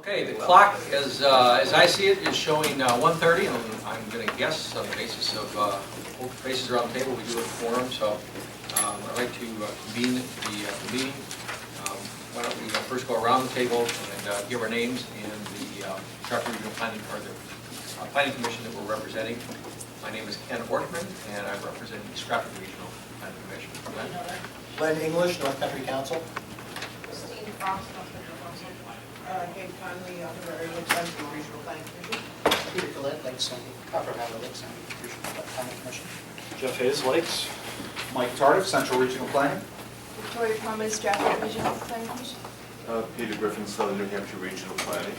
Okay, the clock, as I see it, is showing 1:30, and I'm going to guess on the basis of both faces around the table, we do have a quorum, so I'd like to convene the meeting. Why don't we first go around the table and give our names and the Nharpc Regional Planning, or the Planning Commission that we're representing. My name is Ken Ortman, and I'm representing the Stratford Regional Planning Commission. Glenn English, North Country Council. Christine Frost, North Country Council. Gabe Conley, Honorary Central Regional Planning Commission. Peter Collette, Lakes and Copper Valley Lakes and Regional Planning Commission. Jeff Hayes, Lakes. Mike Tardif, Central Regional Planning. Victoria Thomas, Stratford Regional Planning Commission. Peter Griffin, Southern New Hampshire Regional Planning.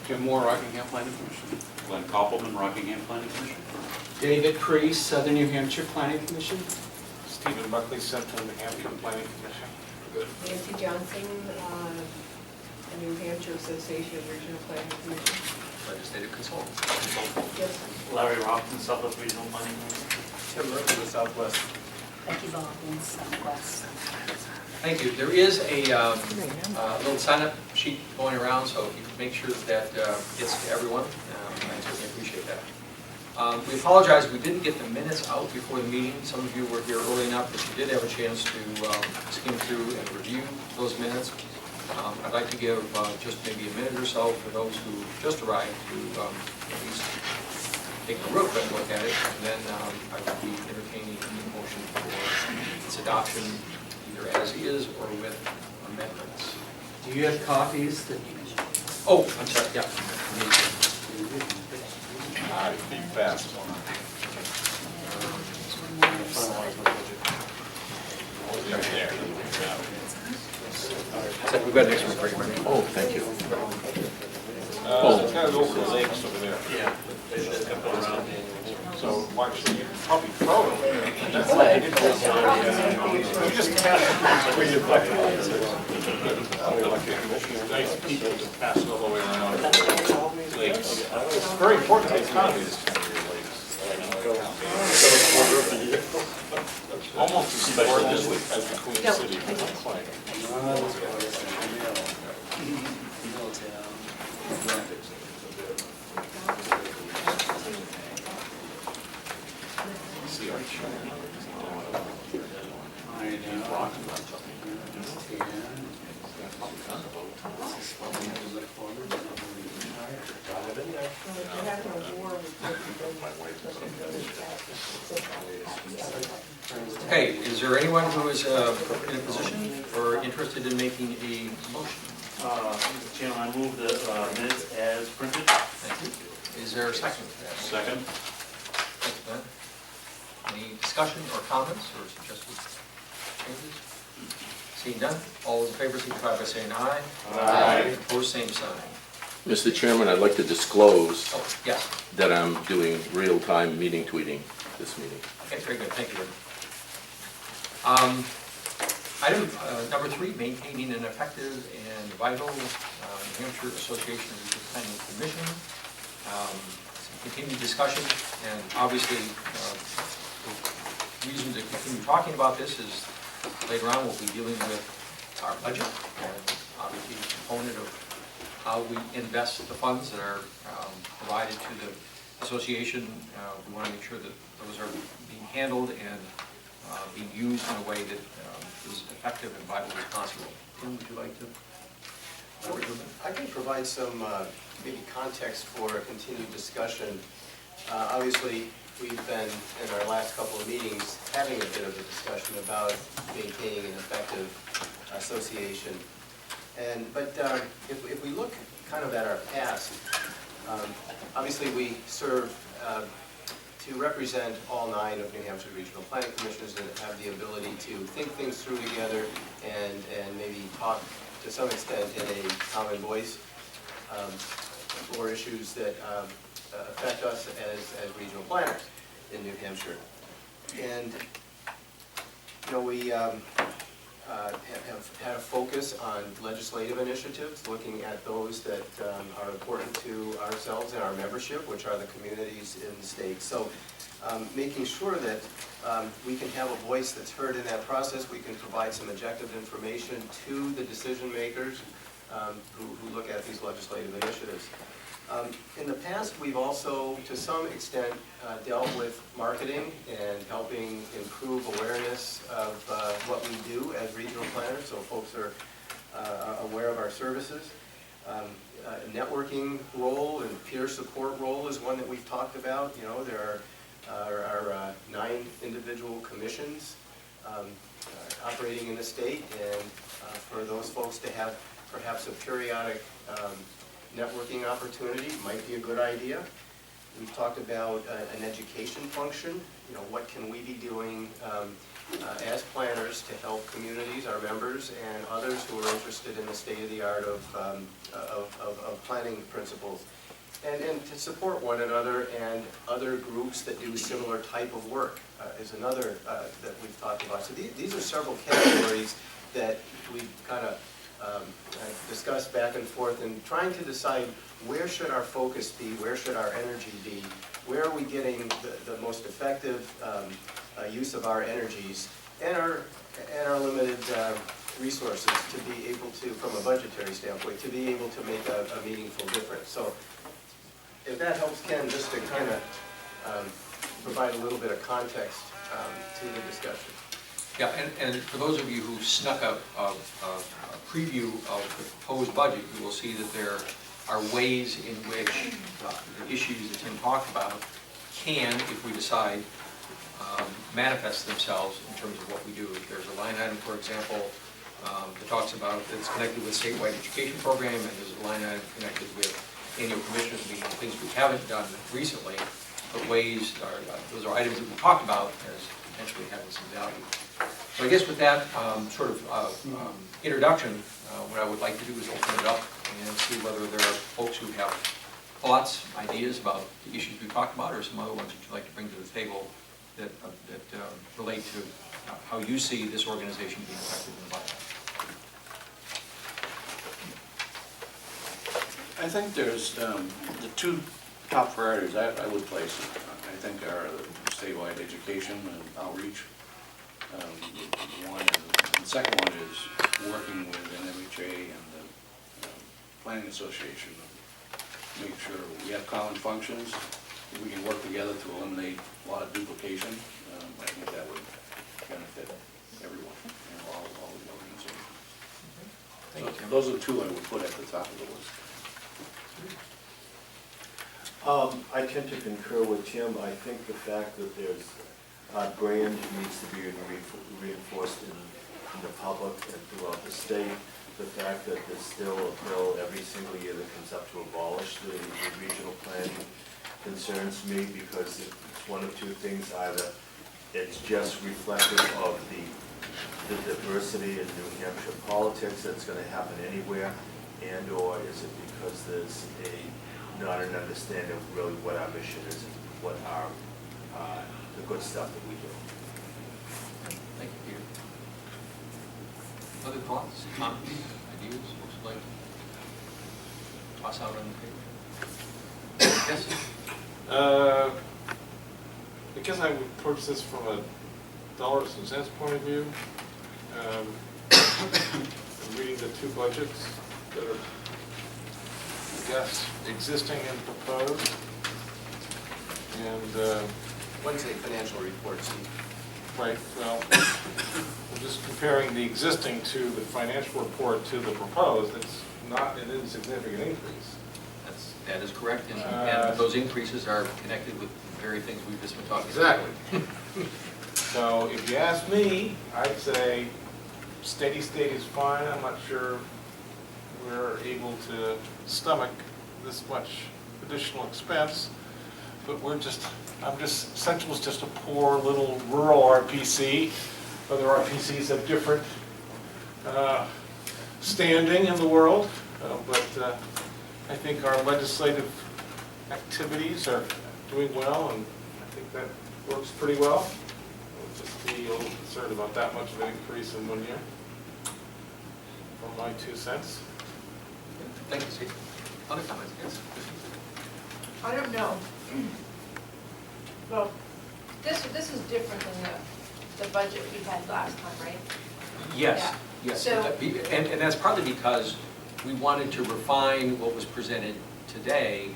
Jim Moore, Rockingham Planning Commission. Glenn Koppelman, Rockingham Planning Commission. David Priest, Southern New Hampshire Planning Commission. Stephen Buckley, Central New Hampshire Planning Commission. Good. Nancy Johnson, the New Hampshire Association of Regional Planning Commission. Legislative consultant. Yes. Larry Rockton, Southwest Regional Planning Commission. Tim Murphy, the Southwest. Becky Baldwin, Southwest. Thank you. There is a little sign-up sheet going around, so if you could make sure that gets to everyone, I certainly appreciate that. We apologize, we didn't get the minutes out before the meeting. Some of you were here early enough that you did have a chance to skim through and review those minutes. I'd like to give just maybe a minute or so for those who just arrived to at least take a real quick look at it, and then I will be entertaining any motion for its adoption, either as is or with amendments. Do you have copies that you Oh, I'm sorry, yeah. Be fast. So we've got an extra for you, Randy. Oh, thank you. It's kind of over the lakes over there. Yeah, they just got put around. So, well, actually, you can probably throw it over there. That's what I did. You just cast it where you'd like it. Nice people to pass it all the way around. Lakes. It's very important to the economy, this kind of lakes. Almost as important as the Queen City. See our Okay, is there anyone who is in a position or interested in making a motion? Mr. Chairman, I move the minutes as printed. Thank you. Is there a second to that? Second. Thanks, Ben. Any discussion or comments or suggested changes? Seeing none, all those in favor signify by saying aye. Aye. Opposed, same sign. Mr. Chairman, I'd like to disclose Oh, yes. that I'm doing real-time meeting tweeting this meeting. Okay, very good, thank you. Item number 3, maintaining an effective and vital New Hampshire Association of Regional Planning Commission. Some continued discussion, and obviously the reason to continue talking about this is later on we'll be dealing with our budget, and obviously a component of how we invest the funds that are provided to the association. We want to make sure that those are being handled and being used in a way that is effective and vital as possible. Tim, would you like to? I can provide some maybe context for a continued discussion. Obviously, we've been, in our last couple of meetings, having a bit of a discussion about maintaining an effective association. But if we look kind of at our past, obviously we serve to represent all 9 of New Hampshire Regional Planning Commissioners and have the ability to think things through together and maybe talk to some extent in a common voice for issues that affect us as regional planners in New Hampshire. And you know, we have had a focus on legislative initiatives, looking at those that are important to ourselves and our membership, which are the communities in the state. So making sure that we can have a voice that's heard in that process, we can provide some objective information to the decision makers who look at these legislative initiatives. In the past, we've also, to some extent, dealt with marketing and helping improve awareness of what we do as regional planners, so folks are aware of our services. Networking role and peer support role is one that we've talked about. You know, there are 9 individual commissions operating in the state, and for those folks to have perhaps a periodic networking opportunity might be a good idea. We've talked about an education function. You know, what can we be doing as planners to help communities, our members, and others who are interested in the state-of-the-art of planning principles, and to support one another and other groups that do similar type of work is another that we've talked about. So these are several categories that we've kind of discussed back and forth and trying to decide where should our focus be, where should our energy be, where are we getting the most effective use of our energies and our limited resources to be able to, from a budgetary standpoint, to be able to make a meaningful difference. So if that helps, Ken, just to kind of provide a little bit of context to the discussion. Yeah, and for those of you who snuck up a preview of the proposed budget, you will see that there are ways in which the issues that Tim talked about can, if we decide, manifest themselves in terms of what we do. There's a line item, for example, that talks about that's connected with statewide education program, and there's a line item connected with annual commissioners meeting, things we haven't done recently, but ways, those are items that we talked about as potentially having some value. So I guess with that introduction, what I would like to do is open it up and see whether there are folks who have thoughts, ideas about the issues we talked about, or some other ones that you'd like to bring to the table that relate to how you see this organization being effective in the budget. I think there's the 2 top priorities I would place, I think, are statewide education and outreach. One, and the second one is working with NHRC and the Planning Association, make sure we have common functions, we can work together to eliminate a lot of duplication. I think that would benefit everyone, all the organizations. Thank you, Tim. Those are 2 I would put at the top of the list. I tend to concur with Tim. I think the fact that there's brand needs to be reinforced in the public and throughout the state. The fact that there's still a bill every single year that comes up to abolish the regional planning concerns me, because it's one of 2 things: either it's just reflective of the diversity in New Hampshire politics that's going to happen anywhere, and or is it because there's not an understanding of really what our mission is and what our the good stuff that we do. Thank you, Peter. Other thoughts, comments, ideas, folks would like to toss out on the table? Yes? Because I would approach this from a dollars and cents point of view. I'm reading the 2 budgets that are, I guess, existing and proposed. And One's a financial report, Steve. right, well, I'm just comparing the existing to the financial report to the proposed. It's not an insignificant increase. That is correct, and those increases are connected with the very things we've just been talking about. Exactly. So if you ask me, I'd say steady state is fine. I'm not sure we're able to stomach this much additional expense, but Central is just a poor little rural RPC. Other RPCs have different standing in the world, but I think our legislative activities are doing well, and I think that works pretty well. I'll just be a little concerned about that much of an increase in 1 year, from my 2 cents. Thank you, Steve. Other comments? Yes. I don't know. Well, this is different than the budget we had last time, right? Yes, Yeah. yes. So- And that's partly because we wanted to refine what was presented today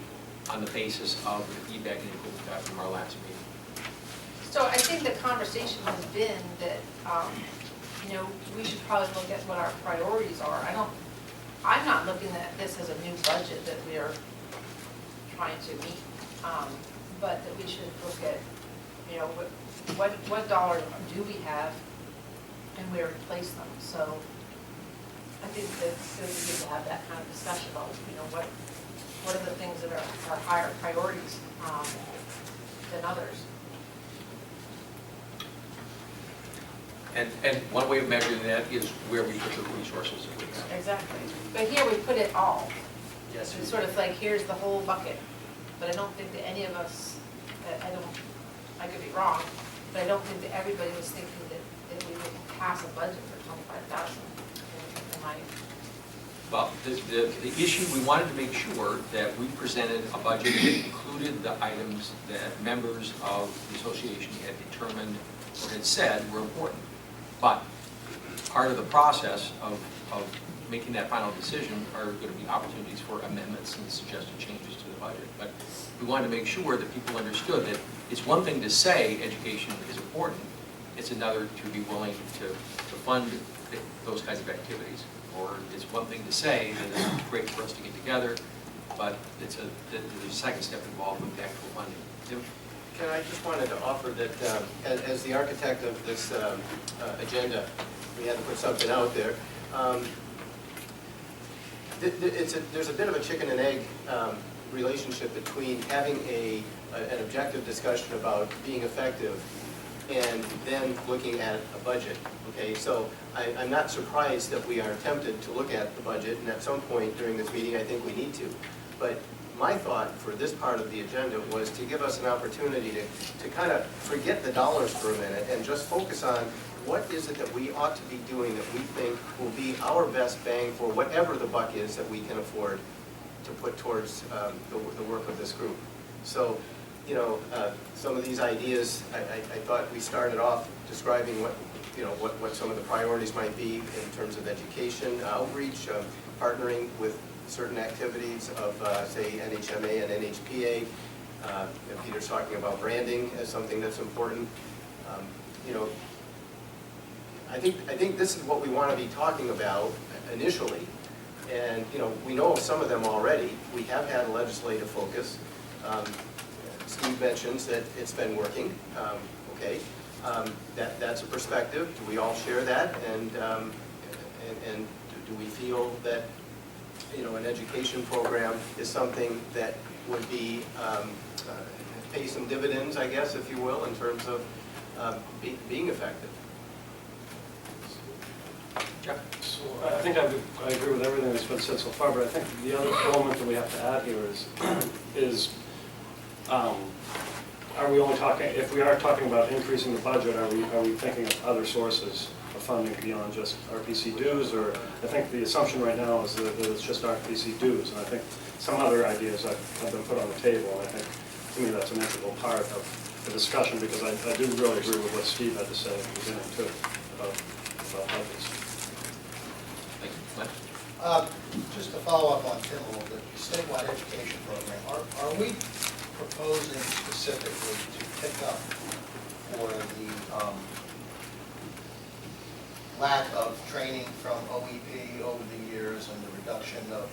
on the basis of the feedback and input we got from our last meeting. So I think the conversation has been that, we should probably look at what our priorities are. I'm not looking at this as a new budget that we are trying to meet, but that we should look at, what dollars do we have and where to place them. So I think that it's good to have that kind of discussion about, what are the things that are higher priorities than others. And one way of measuring that is where we put the resources that we have. Exactly. But here we put it all. Yes. It's sort of like, here's the whole bucket. But I don't think that any of us, I could be wrong, but I don't think that everybody was thinking that we would pass a budget for 25,000 in my. Well, the issue, we wanted to make sure that we presented a budget that included the items that members of the association had determined or had said were important. But part of the process of making that final decision are going to be opportunities for amendments and suggested changes to the budget. But we wanted to make sure that people understood that it's one thing to say education is important, it's another to be willing to fund those kinds of activities. Or it's one thing to say that it's great for us to get together, but there's a second step involved with the actual funding. Tim? Ken, I just wanted to offer that as the architect of this agenda, we had to put something out there. There's a bit of a chicken and egg relationship between having an objective discussion about being effective and then looking at a budget. Okay, so I'm not surprised that we are tempted to look at the budget, and at some point during this meeting I think we need to. But my thought for this part of the agenda was to give us an opportunity to kind of forget the dollars for a minute and just focus on what is it that we ought to be doing that we think will be our best bang for whatever the buck is that we can afford to put towards the work of this group. So, some of these ideas, I thought we started off describing what some of the priorities might be in terms of education, outreach, partnering with certain activities of, say, NHMA and NHPA. Peter's talking about branding as something that's important. I think this is what we want to be talking about initially. And, we know of some of them already. We have had a legislative focus. Steve mentions that it's been working. Okay, that's a perspective. Do we all share that? And do we feel that an education program is something that would be pay some dividends, I guess, if you will, in terms of being effective? Jeff? So I think I agree with everything that's been said so far, but I think the other element that we have to add here is are we only talking, if we are talking about increasing the budget, are we thinking of other sources of funding beyond just RPC dues? Or I think the assumption right now is that it's just RPC dues, and I think some other ideas have been put on the table, and I think to me that's an integral part of the discussion, because I do really agree with what Steve had to say at the beginning too about budgets. Thank you. Glenn? Just to follow up on Tim a little bit, the statewide education program, are we proposing specifically to pick up for the lack of training from OEP over the years and the reduction of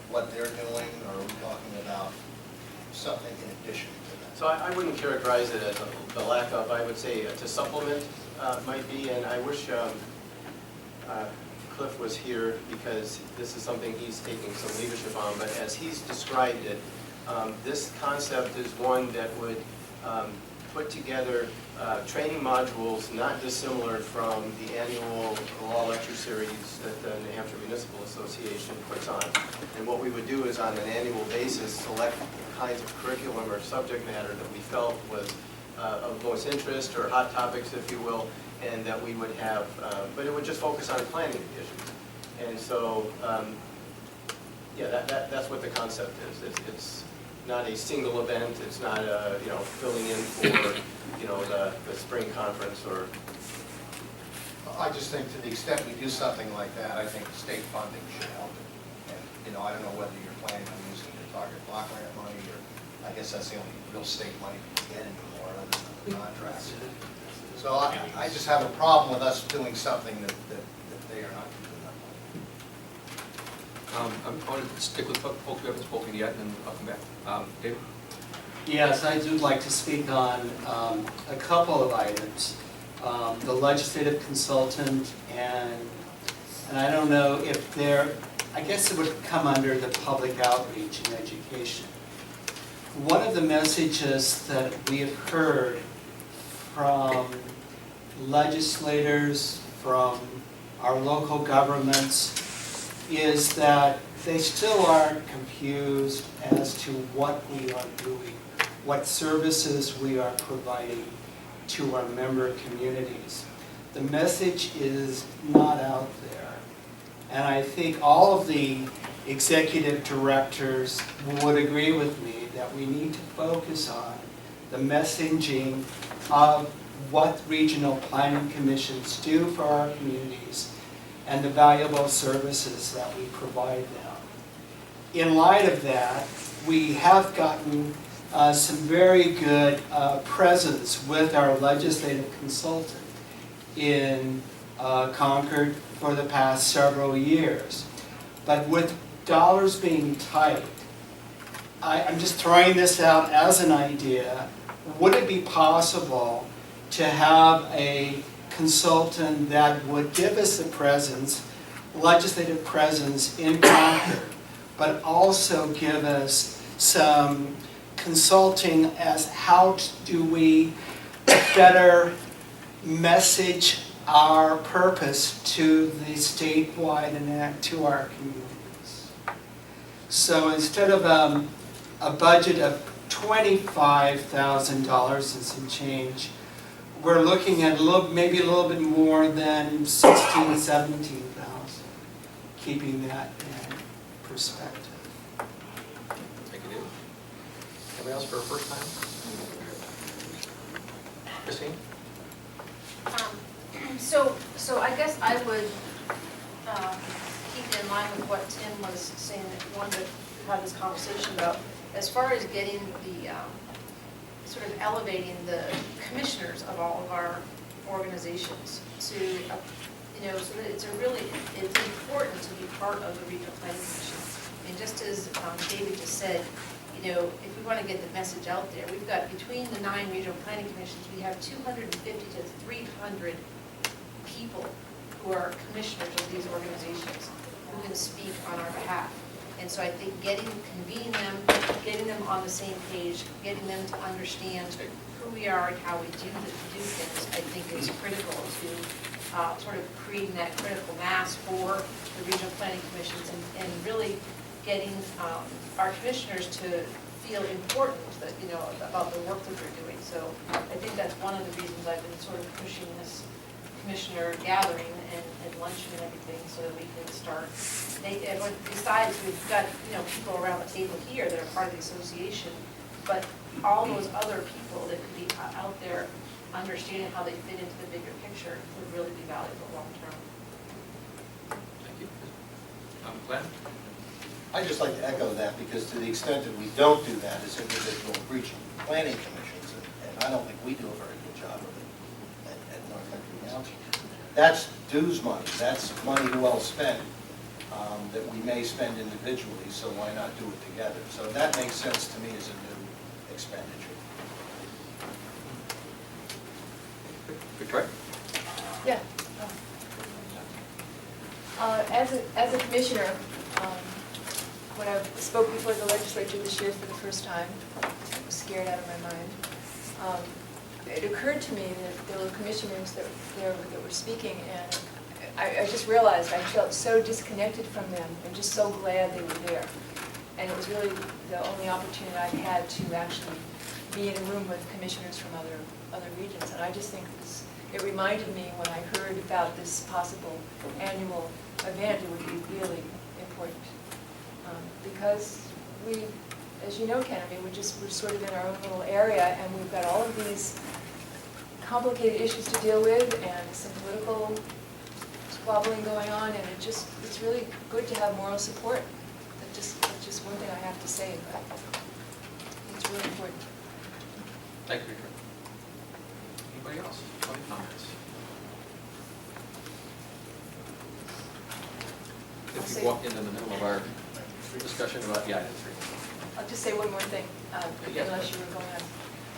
what they're doing, or are we talking about something in addition to that? So I wouldn't characterize it as the lack of, I would say to supplement might be, and I wish Cliff was here because this is something he's taking some leadership on, but as he's described it, this concept is one that would put together training modules not dissimilar from the annual law lecture series that the New Hampshire Municipal Association puts on. And what we would do is on an annual basis select kinds of curriculum or subject matter that we felt was of most interest, or hot topics, if you will, and that we would have, but it would just focus on planning issues. And so, yeah, that's what the concept is. It's not a single event. It's not a, filling in for, the spring conference or. I just think to the extent we do something like that, I think state funding should help it. you know, I don't know whether you're planning on using the target block grant money, or I guess that's the only real state money you can get anymore other than the contracts. So I just have a problem with us doing something that they are not using that money. I'm going to stick with folks who haven't spoken yet, and then I'll come back. David? Yes, I do like to speak on a couple of items. The legislative consultant, and I don't know if they're, I guess it would come under the public outreach and education. One of the messages that we have heard from legislators, from our local governments, is that they still are confused as to what we are doing, what services we are providing to our member communities. The message is not out there. And I think all of the executive directors would agree with me that we need to focus on the messaging of what regional planning commissions do for our communities and the valuable services that we provide them. In light of that, we have gotten some very good presence with our legislative consultant in Concord for the past several years. But with dollars being tight, I'm just throwing this out as an idea. Would it be possible to have a consultant that would give us the presence, legislative presence in Concord, but also give us some consulting as how do we better message our purpose to the statewide and to our communities. So instead of a budget of $25,000 and some change, we're looking at maybe a little bit more than $16,000, $17,000, keeping that in perspective. Thank you, David. Anybody else for a first time? Christine? So I guess I would keep in line with what Tim was saying, that we wanted to have this conversation about, as far as getting the, sort of elevating the commissioners of all of our organizations to, you know, so that it's important to be part of the regional planning commission. And just as David just said, you know, if we want to get the message out there, we've got, between the 9 regional planning commissions, we have 250 to 300 people who are commissioners of these organizations who can speak on our behalf. And so I think convening them, getting them on the same page, getting them to understand who we are and how we do things, I think is critical to sort of creating that critical mass for the regional planning commissions, and really getting our commissioners to feel important that, you know, about the work that they're doing. So I think that's one of the reasons I've been sort of pushing this commissioner gathering and luncheon and everything, so that we can start. Besides, we've got, you know, people around the table here that are part of the association, but all those other people that could be out there understanding how they fit into the bigger picture would really be valuable long term. Thank you. Glenn? I'd just like to echo that, because to the extent that we don't do that as individual regional planning commissions, and I don't think we do a very good job of it at North Country County, that's dues money, that's money well spent that we may spend individually, so why not do it together? So that makes sense to me as a new expenditure. Victoria? Yeah. As a commissioner, when I spoke before the legislature this year for the first time, I was scared out of my mind. It occurred to me that there were commissioners that were speaking, and I just realized I felt so disconnected from them and just so glad they were there. And it was really the only opportunity I had to actually be in a room with commissioners from other regions. And I just think it reminded me, when I heard about this possible annual event, it would be really important. Because we, as you know, Ken, I mean, we're sort of in our own little area, and we've got all of these complicated issues to deal with and some political squabbling going on, and it's really good to have moral support that just one thing I have to say, but it's really important. Thank you, Richard. Anybody else? Any comments? If you walk in the middle of our discussion about, yeah, item 3. I'll just say one more thing, Yes. unless you were going on.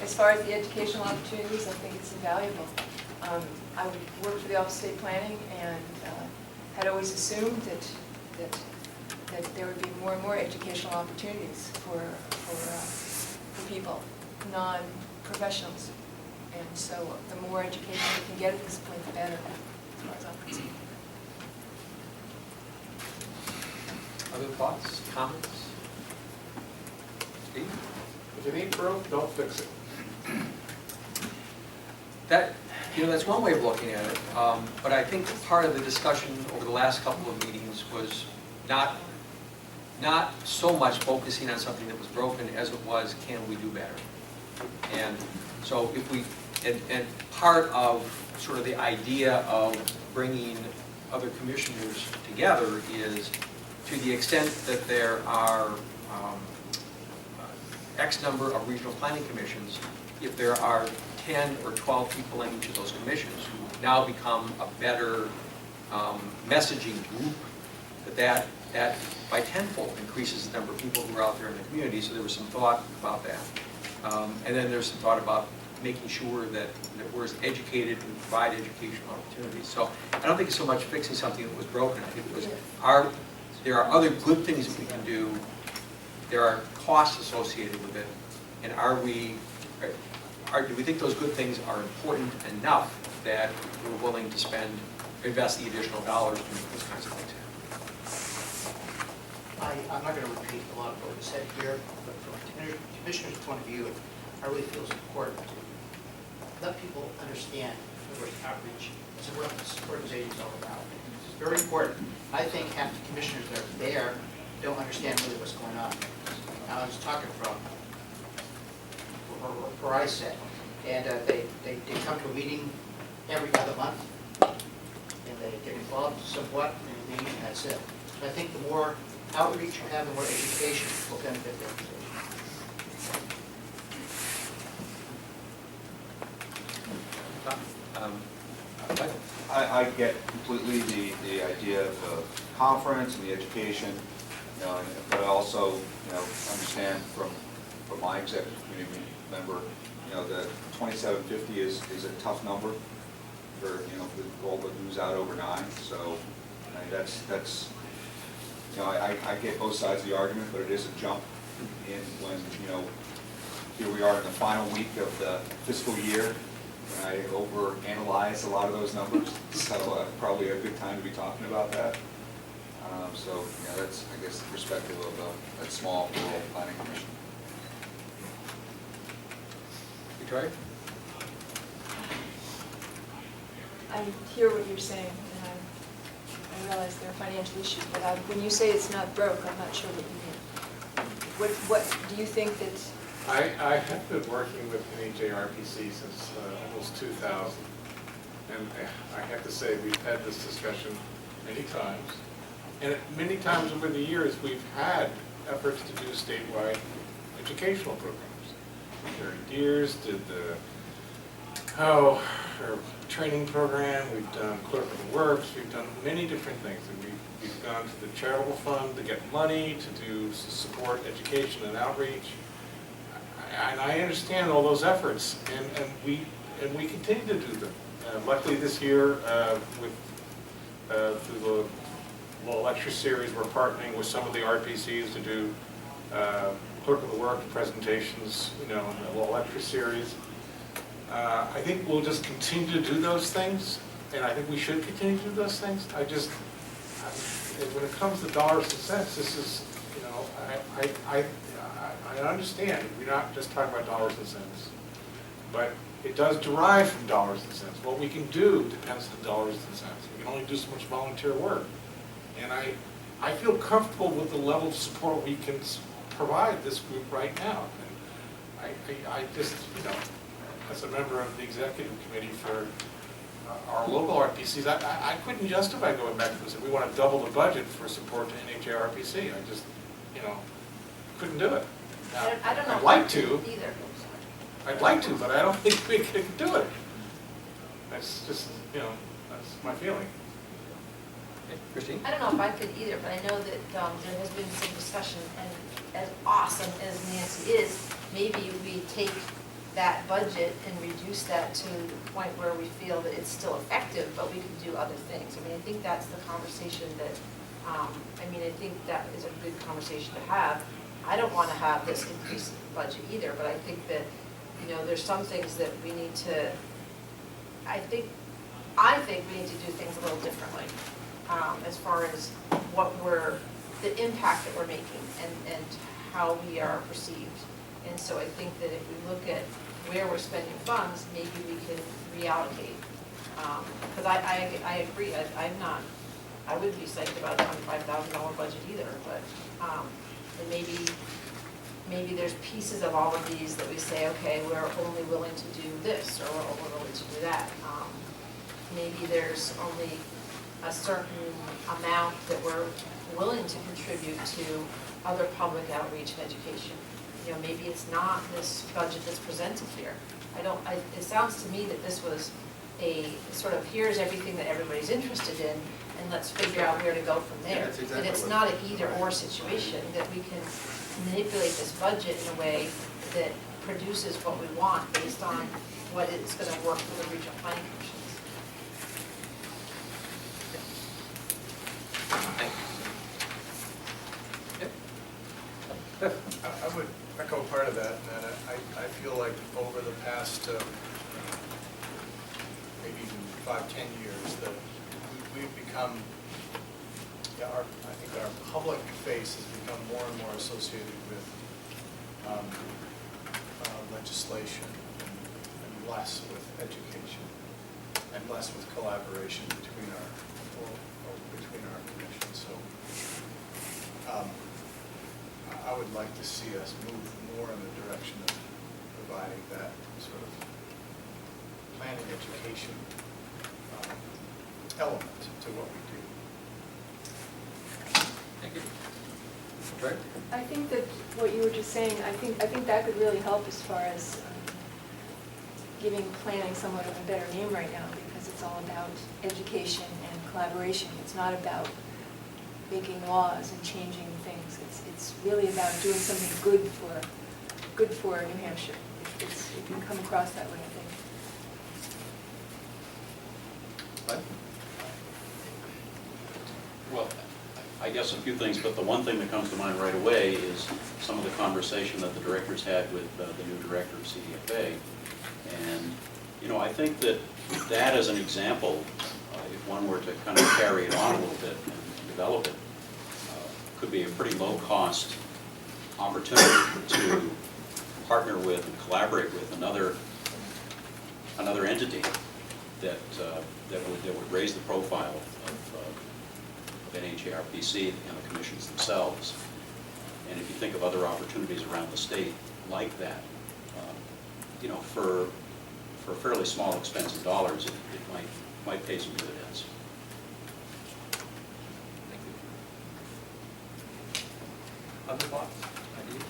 As far as the educational opportunities, I think it's invaluable. I worked for the Office of State Planning and had always assumed that there would be more and more educational opportunities for people, non-professionals. And so the more education we can get at this point, the better, as far as I'm concerned. Other thoughts, comments? Steve? If it ain't broke, don't fix it. That, that's one way of looking at it, but I think part of the discussion over the last couple of meetings was not so much focusing on something that was broken as it was, can we do better? And so if we, and part of sort of the idea of bringing other commissioners together is, to the extent that there are X number of regional planning commissions, if there are 10 or 12 people in each of those commissions who now become a better messaging group, that by tenfold increases the number of people who are out there in the community. So there was some thought about that. And then there's some thought about making sure that we're as educated and provide educational opportunities. So I don't think it's so much fixing something that was broken. I think it was there are other good things that we can do. There are costs associated with it. And do we think those good things are important enough that we're willing to invest the additional dollars to make those kinds of things happen? I'm not going to repeat a lot of what was said here, but from a commissioner's point of view, I really feel it's important to let people understand what outreach as an organization is all about. It's very important. I think half the commissioners that are there don't understand really what's going on. Now, I was talking from where I sit, and they come to a meeting every other month, and they get involved somewhat in the meeting, and that's it. So I think the more outreach you have, the more education will benefit the organization. I get completely the idea of the conference and the education, but I also, understand from my executive committee member, the 2750 is a tough number for, for the goal to lose out over 9. So that's I get both sides of the argument, but it is a jump in when, here we are in the final week of the fiscal year. I overanalyze a lot of those numbers, so probably a good time to be talking about that. So, that's, I guess, the perspective of a small rural planning commission. Victoria? I hear what you're saying, and I realize there are financial issues, but when you say it's not broke, I'm not sure what you mean. What do you think that? I have been working with NHRPC since almost 2000, and I have to say we've had this discussion many times, and many times over the years we've had efforts to do statewide educational programs. Jerry Deers did the our training program, we've done Clerk of the Works, we've done many different things, and we've gone to the charitable fund to get money to support education and outreach. And I understand all those efforts, and we continue to do them. Luckily this year, through the law lecture series, we're partnering with some of the RPCs to do Clerk of the Work presentations, in the law lecture series. I think we'll just continue to do those things, and I think we should continue to do those things. When it comes to dollars and cents, this is, I understand, we're not just talking about dollars and cents, but it does derive from dollars and cents. What we can do depends on dollars and cents. We can only do so much volunteer work. And I feel comfortable with the level of support we can provide this group right now. And I just, as a member of the executive committee for our local RPCs, I couldn't justify going back and saying we want to double the budget for support to NHRPC. I just, couldn't do it. I don't know. I'd like to. Either. I'd like to, but I don't think we can do it. That's just, that's my feeling. Okay, Christine? I don't know if I could either, but I know that there has been some discussion, and as awesome as Nancy is, maybe we take that budget and reduce that to the point where we feel that it's still effective, but we can do other things. I mean, I think that's the conversation that, I think that is a good conversation to have. I don't want to have this increase in budget either, but I think that, there's some things that we need to, I think we need to do things a little differently, as far as the impact that we're making and how we are perceived. And so I think that if we look at where we're spending funds, maybe we can reallocate. Because I agree, I wouldn't be psyched about a $25,000 budget either, but and maybe there's pieces of all of these that we say, okay, we're only willing to do this, or we're only willing to do that. Maybe there's only a certain amount that we're willing to contribute to other public outreach and education. Maybe it's not this budget that's presented here. It sounds to me that this was a sort of, here's everything that everybody's interested in, and let's figure out where to go from there. Yeah, that's exactly that it's what- not an either-or situation, that we can manipulate this budget in a way that produces what we want based on what it's going to work for the regional planning commissions. Thank you. Yep. I would echo part of that, and I feel like over the past maybe even 5-10 years that we've become, I think our public face has become more and more associated with legislation and less with education and less with collaboration between our commissions. So I would like to see us move more in the direction of providing that sort of planning education element to what we do. Thank you. Right? I think that what you were just saying, I think that could really help as far as giving planning somewhat of a better name right now, because it's all about education and collaboration. It's not about making laws and changing things. It's really about doing something good for New Hampshire. It can come across that way, I think. Right? Well, I guess a few things, but the one thing that comes to mind right away is some of the conversation that the directors had with the new director of CDFA. And, I think that as an example, if one were to kind of carry it on a little bit and develop it, could be a pretty low-cost opportunity to partner with and collaborate with another entity that would raise the profile of Nharpc and the commissions themselves. And if you think of other opportunities around the state like that, for a fairly small expense in dollars, it might pay some dividends. Thank you. Other thoughts, ideas?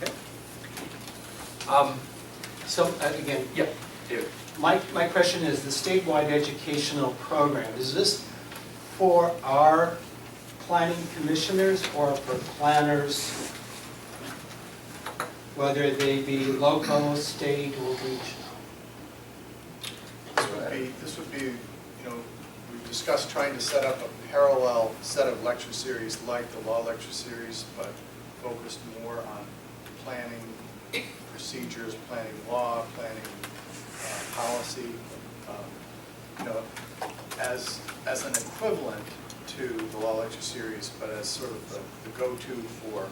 Okay. So again, Yeah, David. my question is, the statewide educational program, is this for our planning commissioners or for planners, whether they be local, state, or regional? This would be, we've discussed trying to set up a parallel set of lecture series like the law lecture series, but focused more on planning procedures, planning law, planning policy, as an equivalent to the law lecture series, but as sort of the go-to for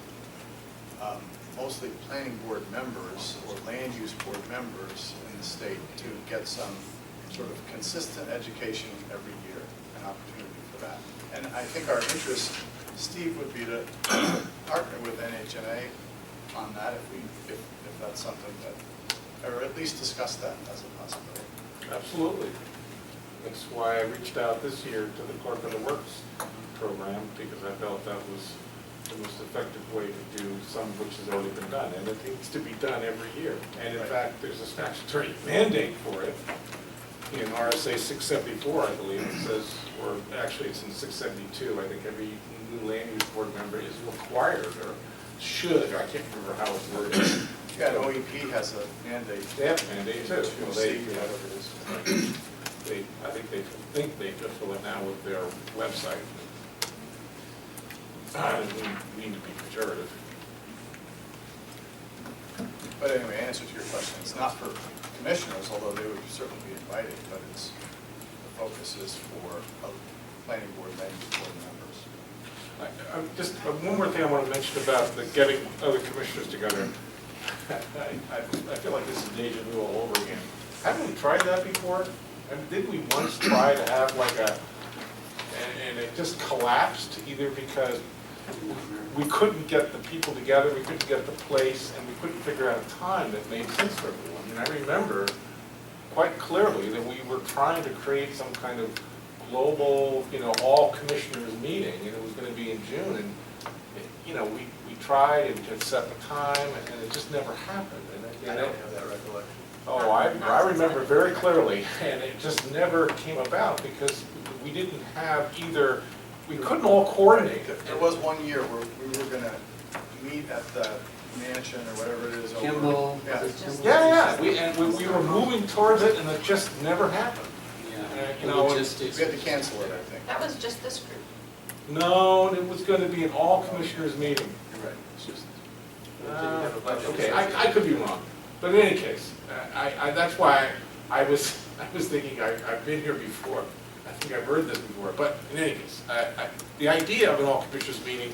mostly planning board members or land use board members in the state to get some sort of consistent education every year, an opportunity for that. And I think our interest, Steve, would be to partner with NHNA on that if that's something that, or at least discuss that as a possibility. Absolutely. That's why I reached out this year to the Clerk of the Works program, because I felt that was the most effective way to do some of which has already been done, and it needs to be done every year. And in fact, there's a statutory mandate for it in RSA 674, I believe. It says, or actually it's in 672, I think every new land use board member is required, or should, I can't remember how it's worded. Yeah, and OEP has a mandate. They have a mandate too. Well, they, Whatever it is. I think they fulfill it now with their website. I didn't mean to be pejorative. But anyway, answer to your question, it's not for commissioners, although they would certainly be invited, but it's, the focus is for planning board, land use board members. Just one more thing I want to mention about the getting other commissioners together. I feel like this is deja vu all over again. Haven't we tried that before? And didn't we once try to have like a, and it just collapsed, either because we couldn't get the people together, we couldn't get the place, and we couldn't figure out a time that made sense for everyone. And I remember quite clearly that we were trying to create some kind of global, all commissioners meeting, and it was going to be in June, and we tried and set the time, and it just never happened. And I don't have that recollection. Oh, I remember very clearly, and it just never came about because we didn't have either, we couldn't all coordinate it. There was one year where we were gonna meet at the mansion or whatever it is. over- Kimball. Yeah. We were moving towards it, and it just never happened. Yeah. We had to cancel it, I think. That was just this group. No, it was going to be an all commissioners meeting. You're right, it's just. Okay, I could be wrong, but in any case, that's why I was thinking I've been here before. I think I've heard this before, but in any case, the idea of an all commissioners meeting,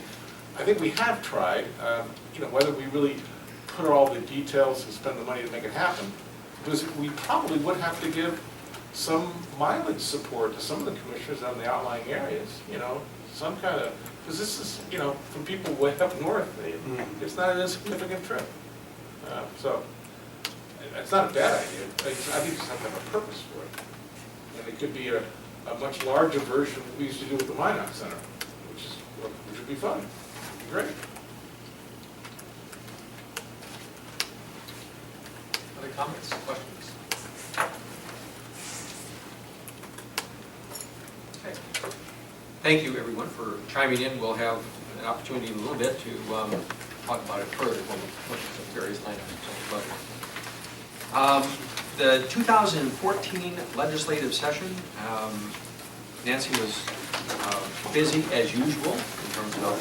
I think we have tried. Whether we really put all the details and spend the money to make it happen, because we probably would have to give some mileage support to some of the commissioners on the outlying areas. Some kind of, because this is, from people way up north, it's not an insignificant trip. So, it's not a bad idea. I think you just have to have a purpose for it. And it could be a much larger version of what we used to do with the Minot Center, which would be fun. It'd be great. Other comments, questions? Okay. Thank you, everyone, for chiming in. We'll have an opportunity in a little bit to talk about it further when we look at the various line items of the budget. The 2014 legislative session, Nancy was busy as usual in terms of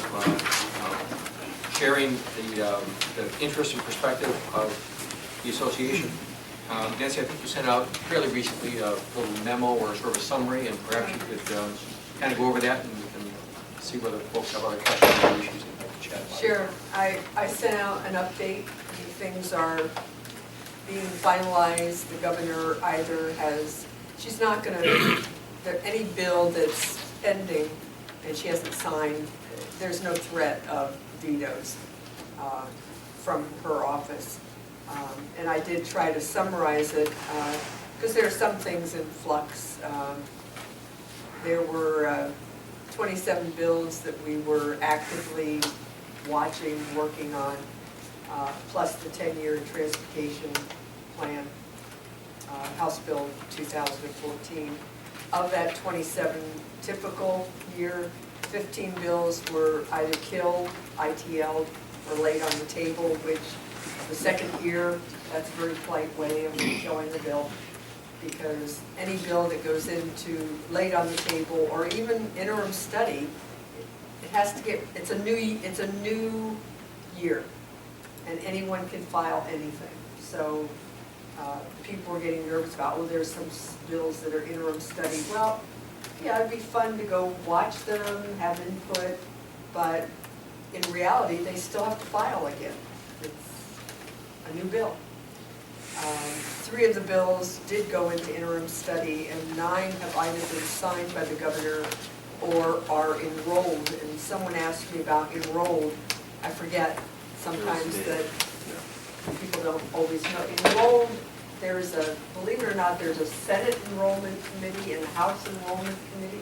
sharing the interest and perspective of the association. Nancy, I think you sent out fairly recently a little memo or sort of a summary, and perhaps you could kind of go over that, and we can see whether folks have other questions or issues they'd like to chat about. Sure. I sent out an update. Things are being finalized. The governor either has, she's not going to, any bill that's pending and she hasn't signed, there's no threat of vetoes from her office. And I did try to summarize it because there are some things in flux. There were 27 bills that we were actively watching, working on, plus the 10-year transportation plan, House Bill 2014. Of that 27 typical year, 15 bills were either killed, ITL'd, or laid on the table, which the second year, that's a very polite way of killing the bill, because any bill that goes into laid on the table or even interim study, it has to get, it's a new year, and anyone can file anything. So people are getting nervous about, oh, there's some bills that are interim study. Well, yeah, it'd be fun to go watch them, have input, but in reality, they still have to file again. It's a new bill. 3 of the bills did go into interim study, and 9 have either been signed by the governor or are enrolled. And someone asked me about enrolled. I forget sometimes that people don't always know. Enrolled there's a, believe it or not, there's a Senate Enrollment Committee and a House Enrollment Committee.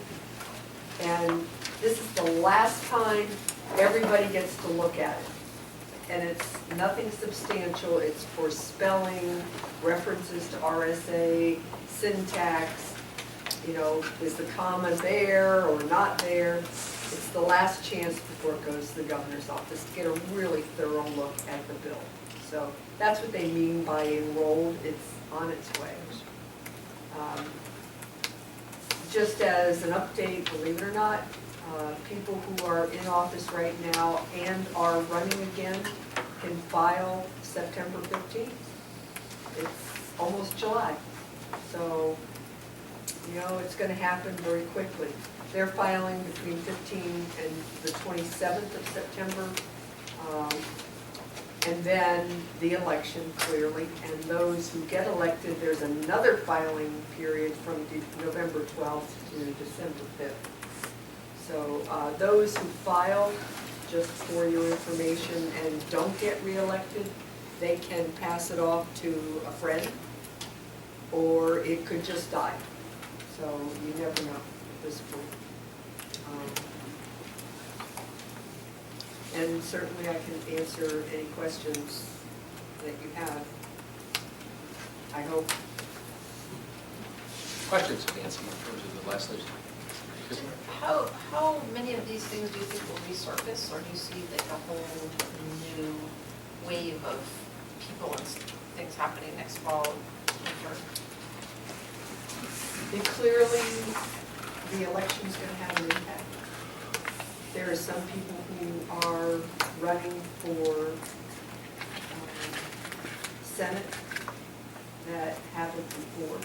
And this is the last time everybody gets to look at it. And it's nothing substantial, it's for spelling, references to RSA, syntax, you know, is the comma there or not there? It's the last chance before it goes to the governor's office to get a really thorough look at the bill. So that's what they mean by enrolled, it's on its way. Just as an update, believe it or not, people who are in office right now and are running again can file September 15th. It's almost July. So, you know, it's going to happen very quickly. They're filing between 15 and the 27th of September. And then the election, clearly. And those who get elected, there's another filing period from November 12th to December 5th. So those who file, just for your information, and don't get reelected, they can pass it off to a friend, or it could just die. So you never know at this point. And certainly I can answer any questions that you have. I hope. Questions, Nancy, in terms of the legislation? How many of these things do you think will resurface, or do you see like a whole new wave of people and things happening next fall? And clearly, the election's going to have an impact. There are some people who are running for Senate that haven't before.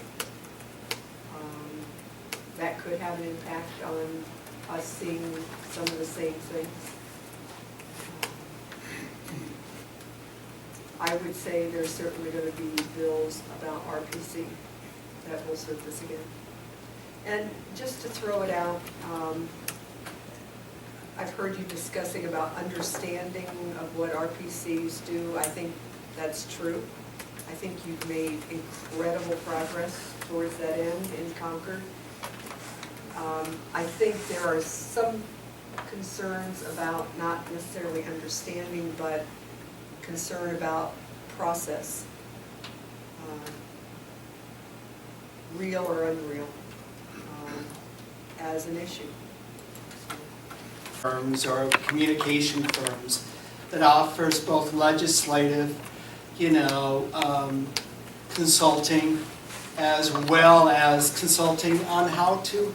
That could have an impact on us seeing some of the same things. I would say there's certainly going to be bills about RPC that will surface again. And just to throw it out, I've heard you discussing about understanding of what RPCs do. I think that's true. I think you've made incredible progress towards that end in Concord. I think there are some concerns about not necessarily understanding, but concern about process, real or unreal, as an issue. Firms or communication firms that offers both legislative, consulting, as well as consulting on how to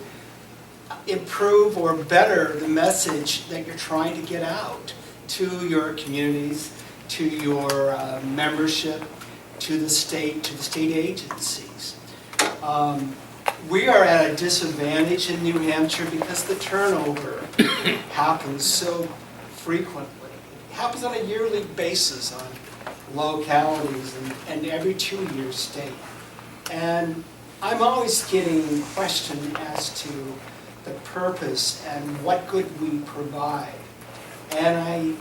improve or better the message that you're trying to get out to your communities, to your membership, to the state agencies. We are at a disadvantage in New Hampshire because the turnover happens so frequently. It happens on a yearly basis on localities and every 2-year state. And I'm always getting questioned as to the purpose and what good we provide. And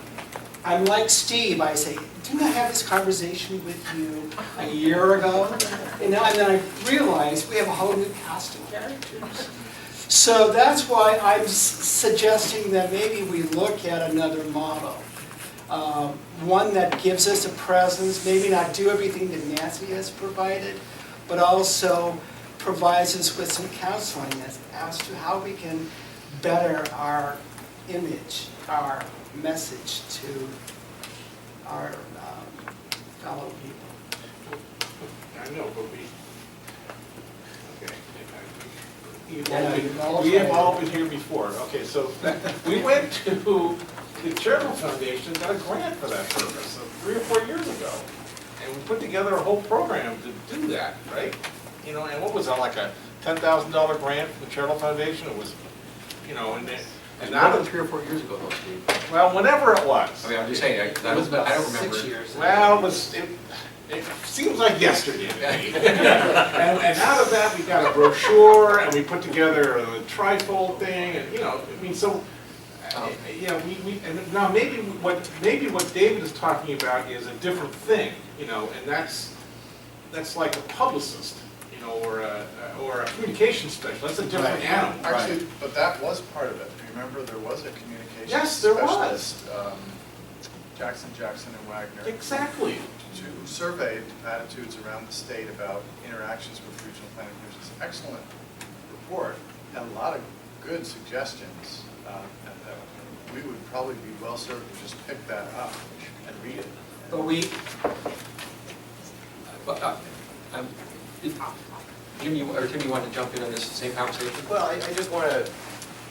I'm like Steve, I say, didn't I have this conversation with you a year ago? And then I realized we have a whole new cast of characters. So that's why I'm suggesting that maybe we look at another model. One that gives us a presence, maybe not do everything that Nancy has provided, but also provides us with some counseling as to how we can better our image, our message to our fellow people. I know, but Yeah, we have all been here before. Okay, so we went to the Charitable Foundation, got a grant for that purpose 3 or 4 years ago. And we put together a whole program to do that, right? And what was that, like a $10,000 grant from the Charitable Foundation? It was, and Not than 3 or 4 years ago, though, Steve. well, whenever it was. I mean, I'm just saying, I don't remember. 6 years. Well, it seems like yesterday to me. And out of that, we got a brochure, and we put together a trifold thing, and, so, and now maybe what David is talking about is a different thing, and that's that's like a publicist, you know, or a communications specialist. That's a different Right. animal. Actually, but that was part of it. Remember, there was a communications Yes, there was. specialist, Jackson and Wagner. Exactly. To survey attitudes around the state about interactions with regional planning commissions. Excellent report, had a lot of good suggestions, and we would probably be well served to just pick that up and read it. But we, Tim, you want to jump in on this same conversation? Well, I just want to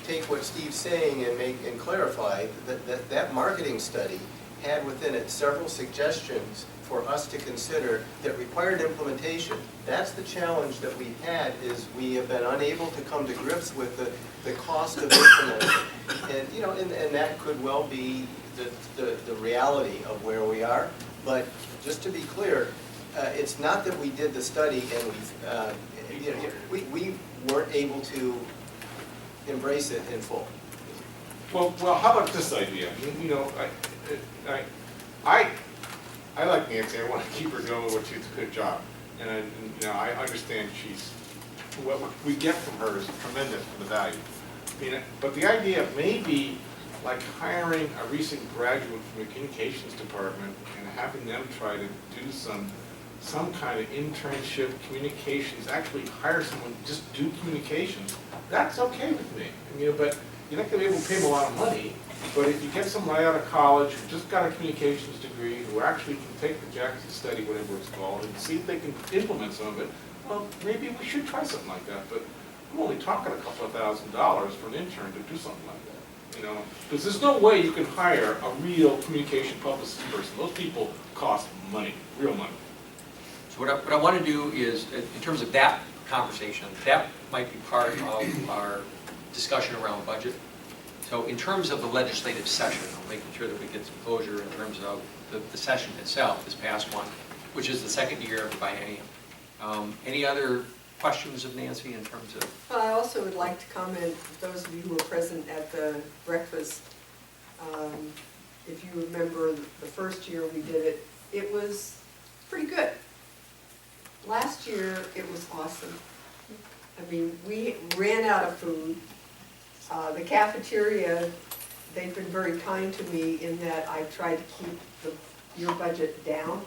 take what Steve's saying and clarify that marketing study had within it several suggestions for us to consider that required implementation. That's the challenge that we've had, is we have been unable to come to grips with the cost of implementing. And, you know, and that could well be the reality of where we are. But just to be clear, it's not that we did the study and we weren't able to embrace it in full. Well, how about this idea? You know, I like Nancy. I want to keep her going. What she's a good job, and you know, I understand what we get from her is tremendous for the value. I mean, but the idea of maybe like hiring a recent graduate from the communications department and having them try to do some kind of internship communications, actually hire someone to just do communications. That's okay with me. I mean, but you're not going to be able to pay them a lot of money. But if you get someone right out of college who just got a communications degree, who actually can take the Jackson study, whatever it's called, and see if they can implement some of it, well, maybe we should try something like that. But I'm only talking a couple of $1,000s for an intern to do something like that. You know, because there's no way you can hire a real communication publicist person. Those people cost money, real money. So what I want to do is, in terms of that conversation, that might be part of our discussion around budget. So in terms of the legislative session, making sure that we get some closure in terms of the session itself, this past one, which is the second year of the biennium. Any other questions of Nancy in terms of? Well, I also would like to comment, those of you who were present at the breakfast, if you remember the first year we did it, it was pretty good. Last year, it was awesome. I mean, we ran out of food. The cafeteria, they've been very kind to me in that I tried to keep your budget down.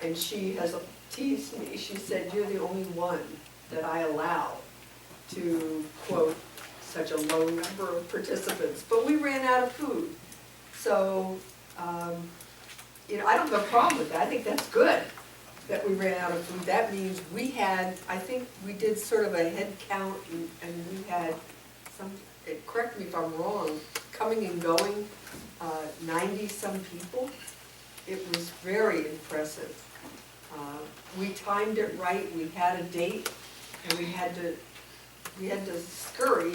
And she has teased me. She said, "You're the only one that I allow to quote such a low number of participants." But we ran out of food. So, you know, I don't have a problem with that. I think that's good that we ran out of food. That means we had, I think we did sort of a head count and we had some, correct me if I'm wrong, coming and going, 90-some people. It was very impressive. We timed it right, we had a date, and we had to scurry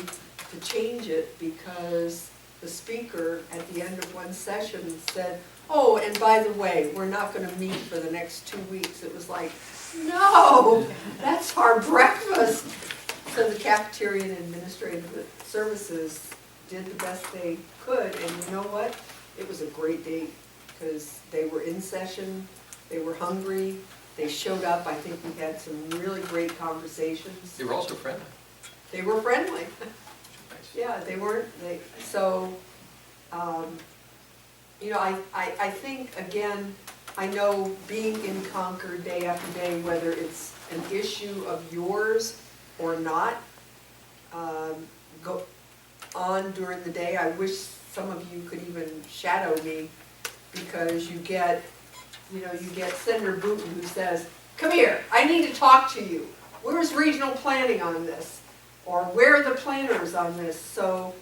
to change it because the speaker at the end of one session said, "Oh, and by the way, we're not going to meet for the next 2 weeks." It was like, no, that's our breakfast. So the cafeteria and administrative services did the best they could, and you know what? It was a great date because they were in session, they were hungry, they showed up. I think we had some really great conversations. They were also friendly. They were friendly. Nice. Yeah, they weren't, so, you know, I think, again, I know being in Concord day after day, whether it's an issue of yours or not, go on during the day. I wish some of you could even shadow me because you get Senator Booton who says, "Come here, I need to talk to you. Where's regional planning on this?" Or where are the planners on this? So,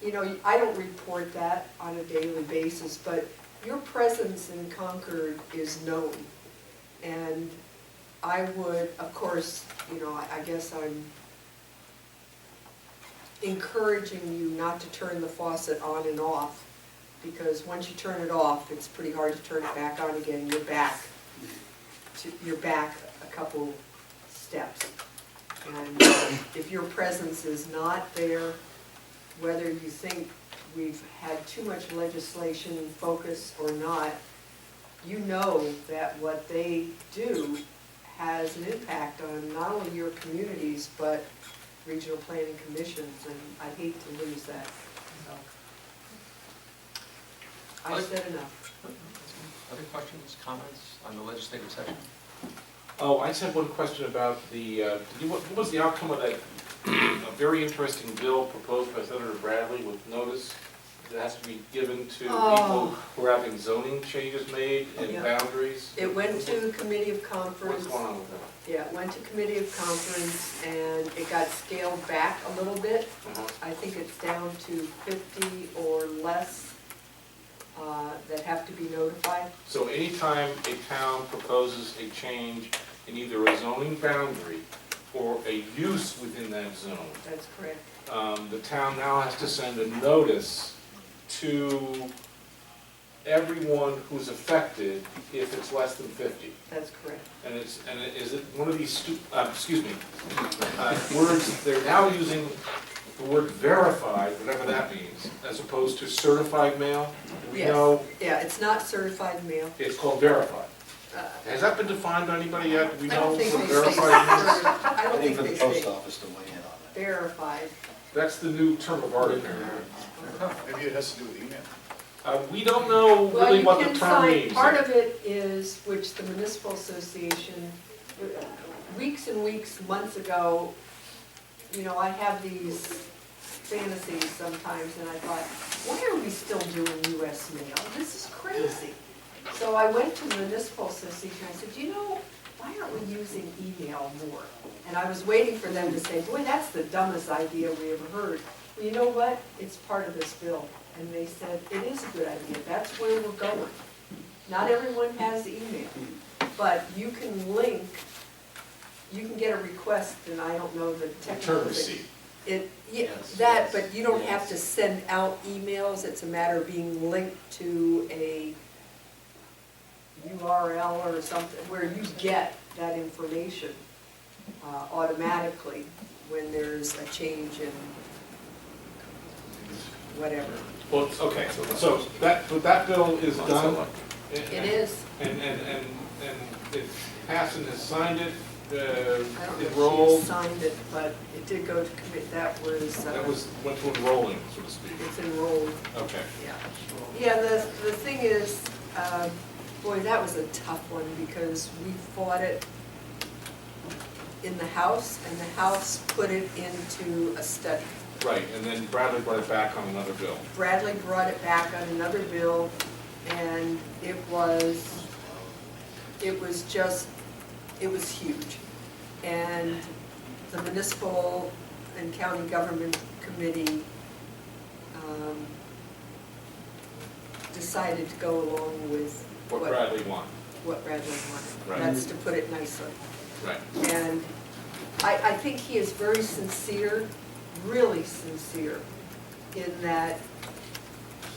you know, I don't report that on a daily basis, but your presence in Concord is known. And I would, of course, you know, I guess I'm encouraging you not to turn the faucet on and off, because once you turn it off, it's pretty hard to turn it back on again. You're back a couple steps. And if your presence is not there, whether you think we've had too much legislation and focus or not, you know that what they do has an impact on not only your communities, but regional planning commissions, and I hate to lose that, so. I've said enough. Other questions, comments on the legislative session? Oh, I just have one question about the, what was the outcome of that a very interesting bill proposed by Senator Bradley with notice that has to be given to people who are having zoning changes made and Yeah. boundaries? It went to committee of conference. What's going on with that? Yeah, it went to committee of conference, and it got scaled back a little bit. I think it's down to 50 or less that have to be notified. So anytime a town proposes a change in either a zoning boundary or a use within that zone, That's correct. the town now has to send a notice to everyone who's affected if it's less than 50. That's correct. And is it one of these, words, they're now using the word verified, whatever that means, as opposed to certified mail? Do we Yes. know? Yeah, it's not certified mail. It's called verified. Has that been defined by anybody yet? Do we I know don't think what they say, verified means? I don't think for the they post say office to weigh in on that. verified. That's the new term of art in there. Maybe it has to do with email. We don't know Well, really you what the can term sign, means. part of it is, which the municipal association, weeks and weeks, months ago, you know, I have these fantasies sometimes, and I thought, why are we still doing US mail? This is crazy. So I went to the municipal association, I said, you know, why aren't we using email more? And I was waiting for them to say, boy, that's the dumbest idea we ever heard. Well, you know what? It's part of this bill. And they said, it is a good idea, that's where we're going. Not everyone has email, but you can link, you can get a request, and I don't know the technical Term thing. receipt. Yeah, Yes, that, yes, but you don't have to yes. send out emails, it's a matter of being linked to a URL or something, where you get that information automatically when there's a change in whatever. Well, okay, so that bill is done. It is. And it's passed and has signed it, I don't know enrolled. if she signed it, but it did go to committee, that was, Went to enrolling, so to speak. it's enrolled, Okay. yeah. Yeah, the thing is, boy, that was a tough one, because we fought it in the House, and the House put it into a study. Right, and then Bradley brought it back on another bill. Bradley brought it back on another bill, and it was huge. And the Municipal and County Government Committee decided to go along with What Bradley wanted. what Bradley wanted. Right. That's to put it nicely. Right. And I think he is very sincere, really sincere, in that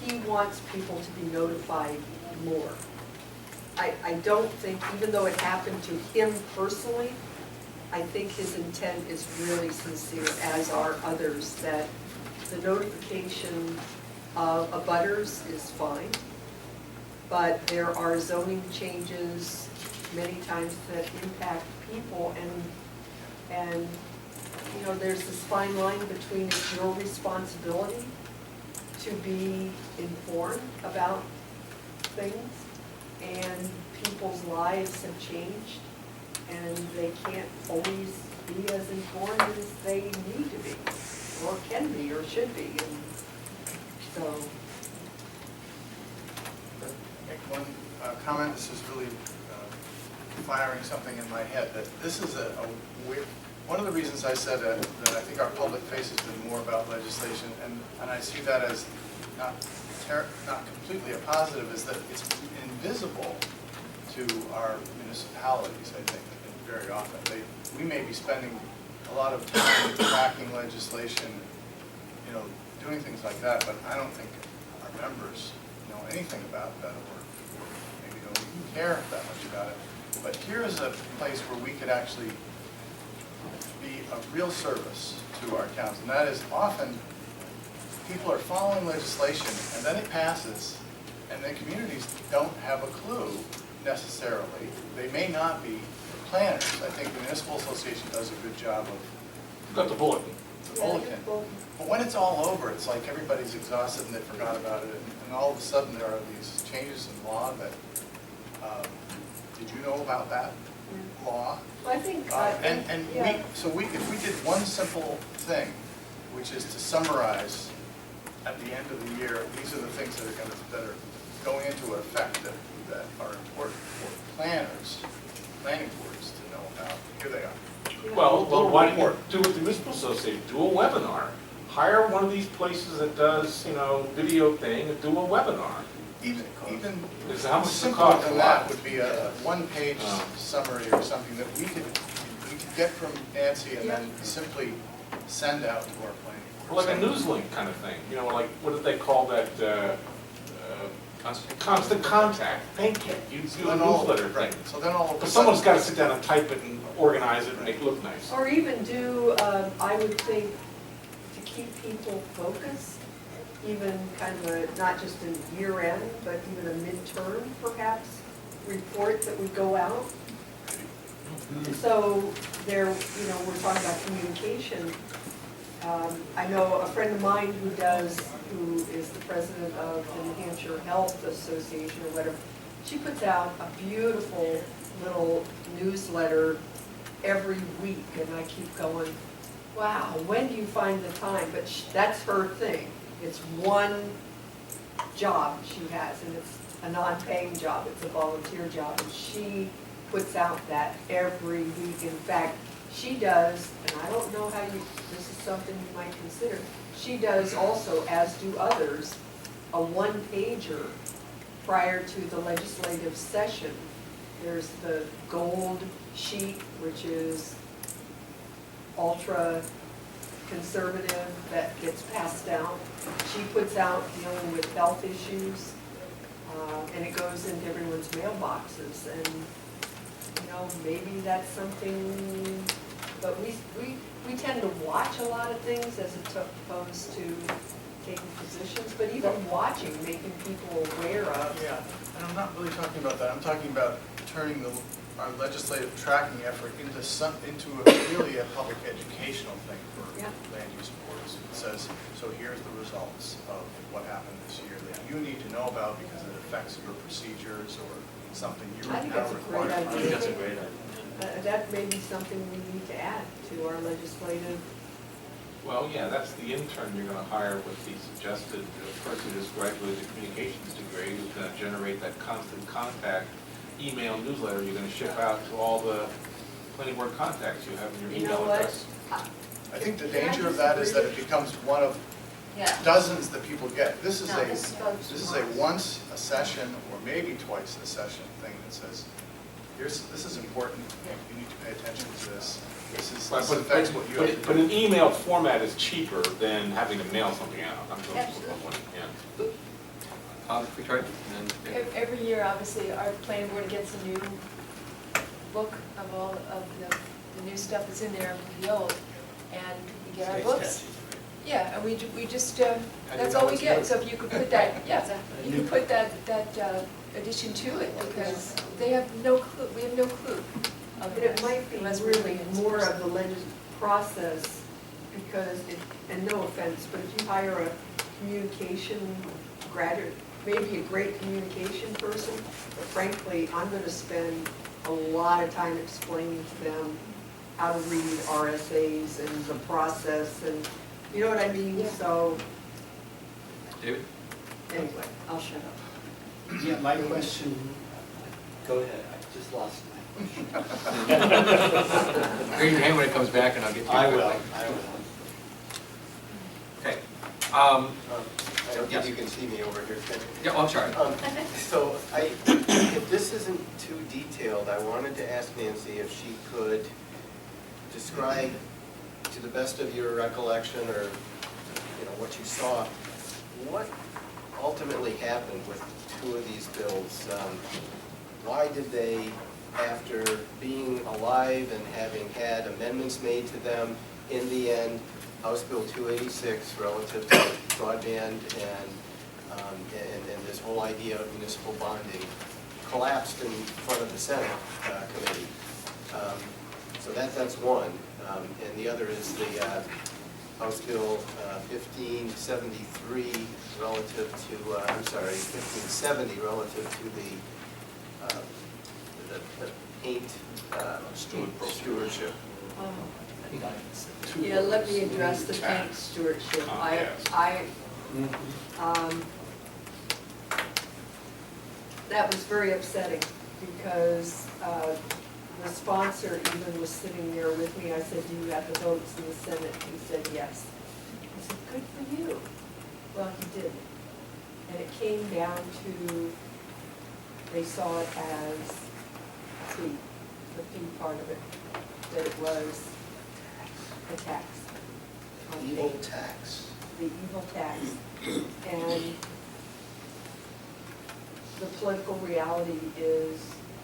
he wants people to be notified more. I don't think, even though it happened to him personally, I think his intent is really sincere, as are others, that the notification of abutters is fine, but there are zoning changes many times that impact people, and you know, there's this fine line between it's your responsibility to be informed about things, and people's lives have changed, and they can't always be as informed as they need to be, or can be, or should be, and so. Make one comment, this is really firing something in my head, that this is a weird, one of the reasons I said that I think our public face has been more about legislation, and I see that as not completely a positive, is that it's invisible to our municipalities, I think, very often. We may be spending a lot of time tracking legislation, you know, doing things like that, but I don't think our members know anything about that, or maybe don't even care that much about it. But here is a place where we could actually be a real service to our towns, and that is often people are following legislation, and then it passes, And the communities don't have a clue necessarily. They may not be planners. I think the Municipal Association does a good job of Got the bulletin. the bulletin. But when it's all over, it's like everybody's exhausted and they forgot about it. And all of a sudden there are these changes in law that, did you know about that law? I think, And yeah. if we did one simple thing, which is to summarize at the end of the year, these are the things that are going into effect that are important for planners, planning boards to know about. Here they are. Well, Little why don't you report. do what the Municipal Association, do a webinar. Hire one of these places that does, video thing and do a webinar. Even Is how much the simpler cost? than that would be a one-page summary or something that we could get from Nancy and then simply send out to our planning board. Like a news link kind of thing, like, what did they call that, constant contact? Thank you, you do a newsletter thing. Right, so then all of a But sudden. someone's got to sit down and type it and organize it and make it look nice. Or even do, I would think, to keep people focused, even kind of a, not just a year end, but even a midterm perhaps, report that would go out. So there, we're talking about communication. I know a friend of mine who is the president of the New Hampshire Health Association or whatever. She puts out a beautiful little newsletter every week, and I keep going, wow, when do you find the time? But that's her thing. It's one job she has, and it's a non-paying job. It's a volunteer job, and she puts out that every week. In fact, she does, and I don't know how this is something you might consider, she does also, as do others, a one-pager prior to the legislative session. There's the gold sheet, which is ultra conservative, that gets passed out. She puts out dealing with health issues, and it goes into everyone's mailboxes. And maybe that's something, but we tend to watch a lot of things as opposed to taking positions, but even watching, making people aware of. Yeah, and I'm not really talking about that. I'm talking about turning our legislative tracking effort into really a public educational thing for land use boards. It says, so here's the results of what happened this year that you need to know about because it affects your procedures or something you're I think now that's a great required. idea. I think that's a great idea. That may be something we need to add to our legislative. Well, yeah, that's the intern you're going to hire with the suggested person who's graduated a communications degree who's going to generate that constant contact email newsletter you're going to ship out to all the planning board contacts you have in your email address. I think the danger of that is that it becomes one of dozens that people get. This is a once a session or maybe twice a session thing that says, this is important, you need to pay attention to this. This affects what you have to do. But an email format is cheaper than having to mail something out. Victoria? Every year, obviously, our planning board gets a new book of all of the new stuff that's in there, the old, and we get our books. Yeah, and we just, that's all we get, so if you could put that, you could put that addition to it, because they have no clue, we have no clue. But it might be really more of the process, because, and no offense, but if you hire a communication graduate, maybe a great communication person, but frankly, I'm gonna spend a lot of time explaining to them how to read RSAs and the process, and you know what I mean? Yeah. So, David? anyway, I'll shut up. Yeah, my question, go ahead, I just lost my question. Raise your hand when it comes back and I'll get to you. I will. Okay. I don't think you can see me over here. Yeah, I'm sorry. So if this isn't too detailed, I wanted to ask Nancy if she could describe, to the best of your recollection or what you saw, what ultimately happened with two of these bills. Why did they, after being alive and having had amendments made to them, in the end, House Bill 286 relative to broadband and And this whole idea of municipal bonding collapsed in front of the Senate committee. So that's one. And the other is the House Bill 1573 relative to, 1570 relative to the paint stewardship. Yeah, let me address the paint stewardship. That was very upsetting because the sponsor even was sitting there with me. I said, "Do you have the votes in the Senate?" He said, "Yes." I said, "Good for you." Well, he didn't. And it came down to, they saw it as the fee part of it, that it was a tax. Evil tax. The evil tax. And the political reality is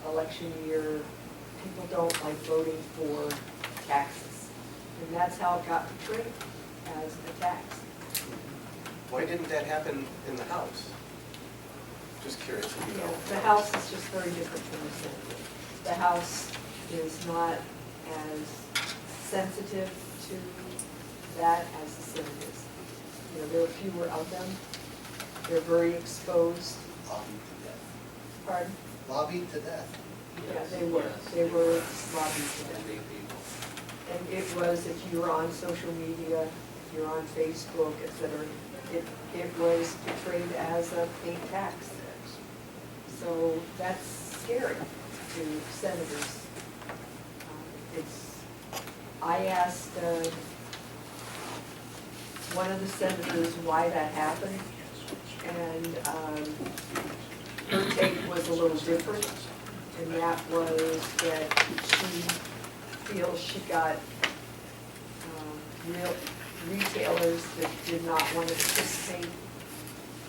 election year, people don't like voting for taxes. And that's how it got portrayed, as a tax. Why didn't that happen in the House? Just curious if you know. The House is just very different from the Senate. The House is not as sensitive to that as the Senate is. You know, there are fewer of them. They're very exposed. Lobbied to death. Pardon? Lobbied to death. Yeah, they were lobbied to death. And it was, if you were on social media, if you're on Facebook, et cetera, it was portrayed as a paid tax. So that's scary to senators. I asked one of the senators why that happened, and her take was a little different, and that was that she feels she got real retailers that did not want to participate,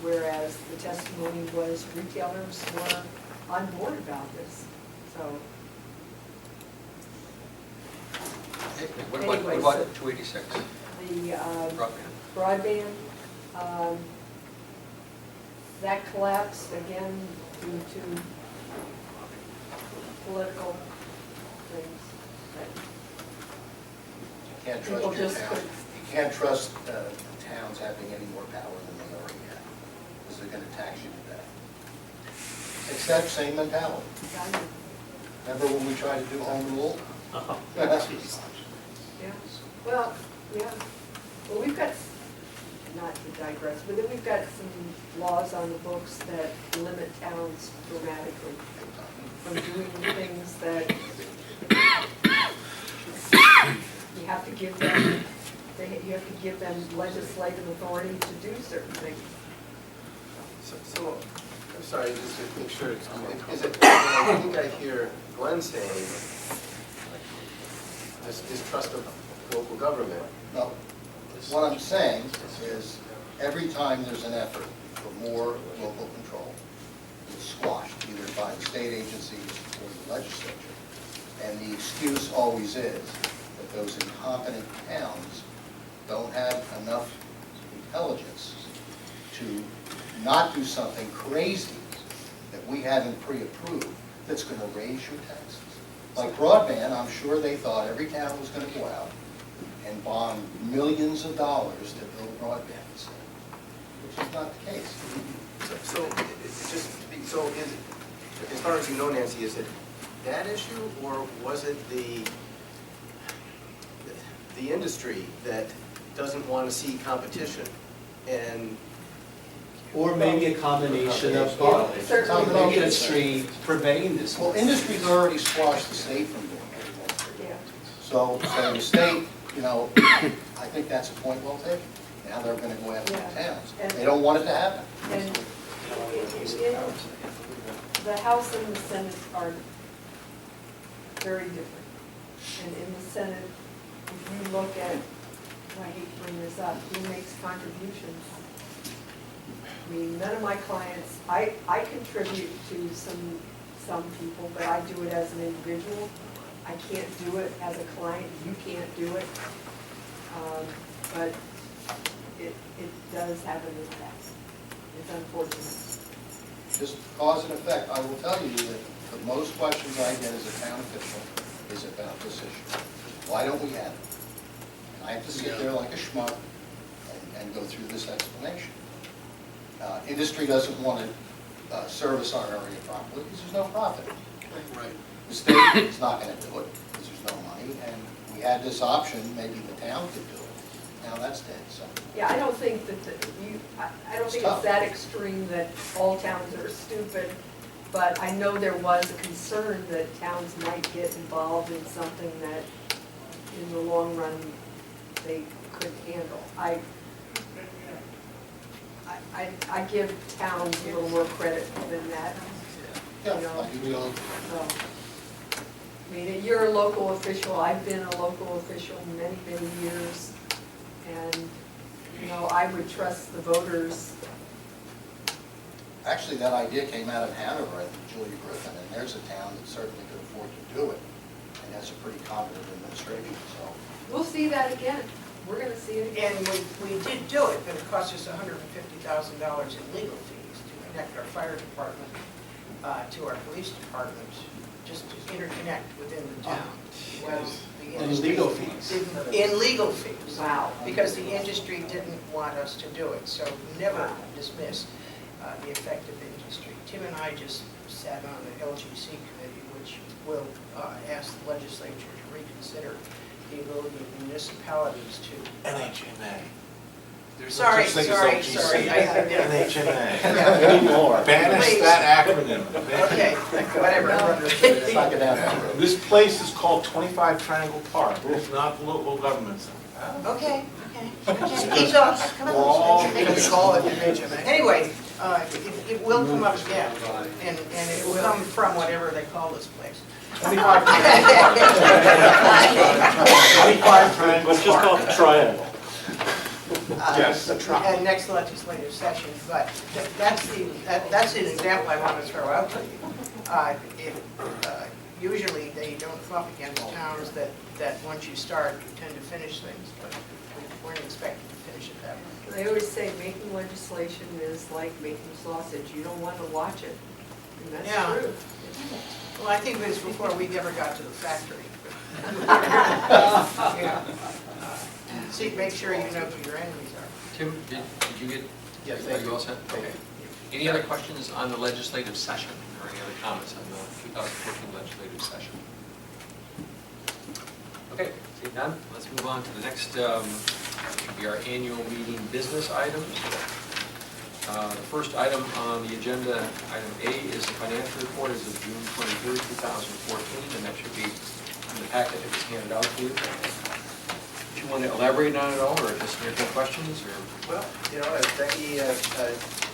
whereas the testimony was retailers were on board about this. So What Anyway, about so- 286? the Broadband. broadband, that collapsed again due to political things. You can't People trust your just town. couldn't. You can't trust the towns having any more power than they already have, because they're gonna tax you to death. Except same mentality. Remember when we tried to do home rule? Yeah, well, yeah. Well, we've got, not to digress, but then we've got some laws on the books that limit towns dramatically from doing things that you have to give them, you have to give them legislative authority to do certain things. So, I'm sorry, just to make sure, is it, I think I hear Glenn saying, this distrust of local government. No, what I'm saying is, every time there's an effort for more local control, it's squashed either by the state agencies or the legislature. And the excuse always is that those incompetent towns don't have enough intelligence to not do something crazy that we haven't pre-approved that's going to raise your taxes. Like broadband, I'm sure they thought every town was going to go out and bond millions of dollars to build broadband, which is not the case. So, as far as you know, Nancy, is it that issue, or was it the industry that doesn't want to see competition? And Or maybe a combination of both. Certainly. Maybe industry purveying this. Well, industry's already squashed the state from doing it. Yeah. So the state, you know, I think that's a point well taken. Now they're going to go after the towns. They don't want it to happen. And the House and the Senate are very different. And in the Senate, if you look at, I hate to bring this up, who makes contributions? I mean, none of my clients, I contribute to some people, but I do it as an individual. I can't do it as a client, you can't do it. But it does have an impact. It's unfortunate. Just cause and effect, I will tell you that the most questions I get as a town official is about this issue. Why don't we have it? And I have to sit there like a schmuck and go through this explanation. Industry doesn't want to service our area properly because there's no profit. Right. The state is not going to do it because there's no money, and we had this option, maybe the town could do it. Now that's dead, so. Yeah, I don't think that, I don't think it's tough. that extreme that all towns are stupid, but I know there was a concern that towns might get involved in something that in the long run they couldn't handle. I give towns a little more credit than that, Yeah, you know. I do know. So, I mean, you're a local official, I've been a local official many, many years, and, you know, I would trust the voters. Actually, that idea came out of Hanover, I think, Julia Griffin, and there's a town that certainly could afford to do it, and has a pretty competent administration, so. We'll see that again. We're gonna see it again. And we did do it, but it cost us $150,000 in legal fees to connect our fire department to our police department, just to interconnect within the town. Well, the And industry legal fees. didn't- In legal fees. Wow. Because the industry didn't want us to do it, so never dismiss the effect of industry. Tim and I just sat on the LGC committee, which will ask the legislature to reconsider the ability of municipalities to. NHMA. There's no Sorry, such thing as sorry, LGC. sorry. NHMA. Yeah. Anymore. Banish Please. that acronym. Okay, whatever. Suck it out. This place is called 25 Triangle Park. It's not the local government center. Okay, keep going, come on. They can call it NHMA. Anyway, it will come up again, and it will come from whatever they call this place. 25 Triangle Park. 25 Triangle Let's just call it the triangle. Yes. And next legislative session, but that's an example I want to throw out to you. Usually they don't come up against towns that once you start, you tend to finish things, but we weren't expecting to finish it that way. They always say making legislation is like making sausage. You don't want to watch it. And that's Yeah. true. Well, I think it was before we ever got to the factory. Yeah. See, make sure you know who your enemies are. Tim, did you get, Yes, are thank you you. all set? Okay. Any other questions on the legislative session, or any other comments on the 2014 legislative session? Okay, seeing none, let's move on to the next, should be our annual meeting business items. The first item on the agenda, item A, is the financial report as of June 23rd, 2014, and that should be in the packet that was handed out to you. Do you want to elaborate on it all, or just answer questions, or? Well, as Becky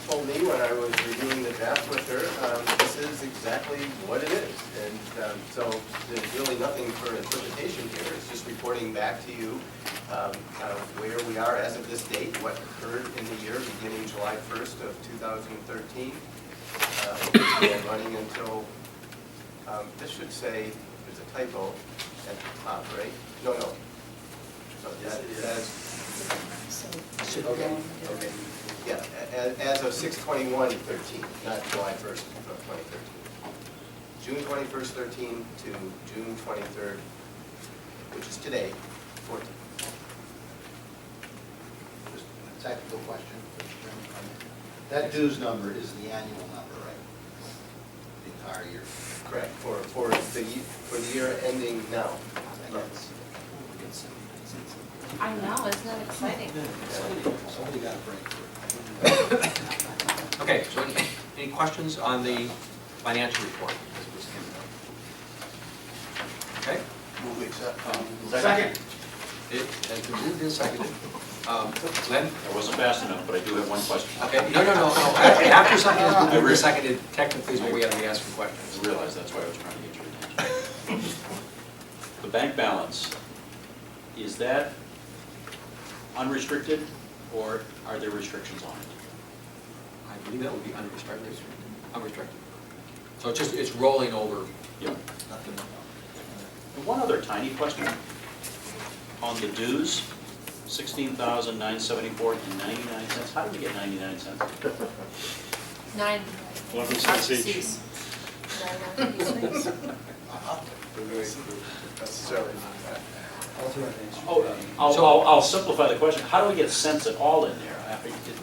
told me when I was reviewing the draft with her, this is exactly what it is. And so there's really nothing for interpretation here. It's just reporting back to you where we are as of this date, what occurred in the year beginning July 1st of 2013. And running until, this should say, there's a typo at the top, right? No. So okay. Yeah, as of 6/21/13, not July 1st of 2013. June 21st, 13 to June 23rd, which is today, 14. Just a technical question. That dues number is the annual number, right? The entire year. Correct, for the year ending now. I know, isn't that exciting? Somebody got a break for it. Okay, so any questions on the financial report? as it was handed out? Okay? Move we accept. Second. It has been moved and seconded. Glenn? I wasn't fast enough, but I do have one question. Okay, no. After something has been moved and seconded, technically is when we have to be asking questions. I realize that's why I was trying to get your attention. The bank balance, is that unrestricted, or are there restrictions on it? I believe that would be unrestricted. So it's rolling over. Yep. And one other tiny question. On the dues, $16,974.99. How did we get 99 cents? 9. 11 cents each. Necessarily. Oh, I'll simplify the question. How do we get cents at all in there?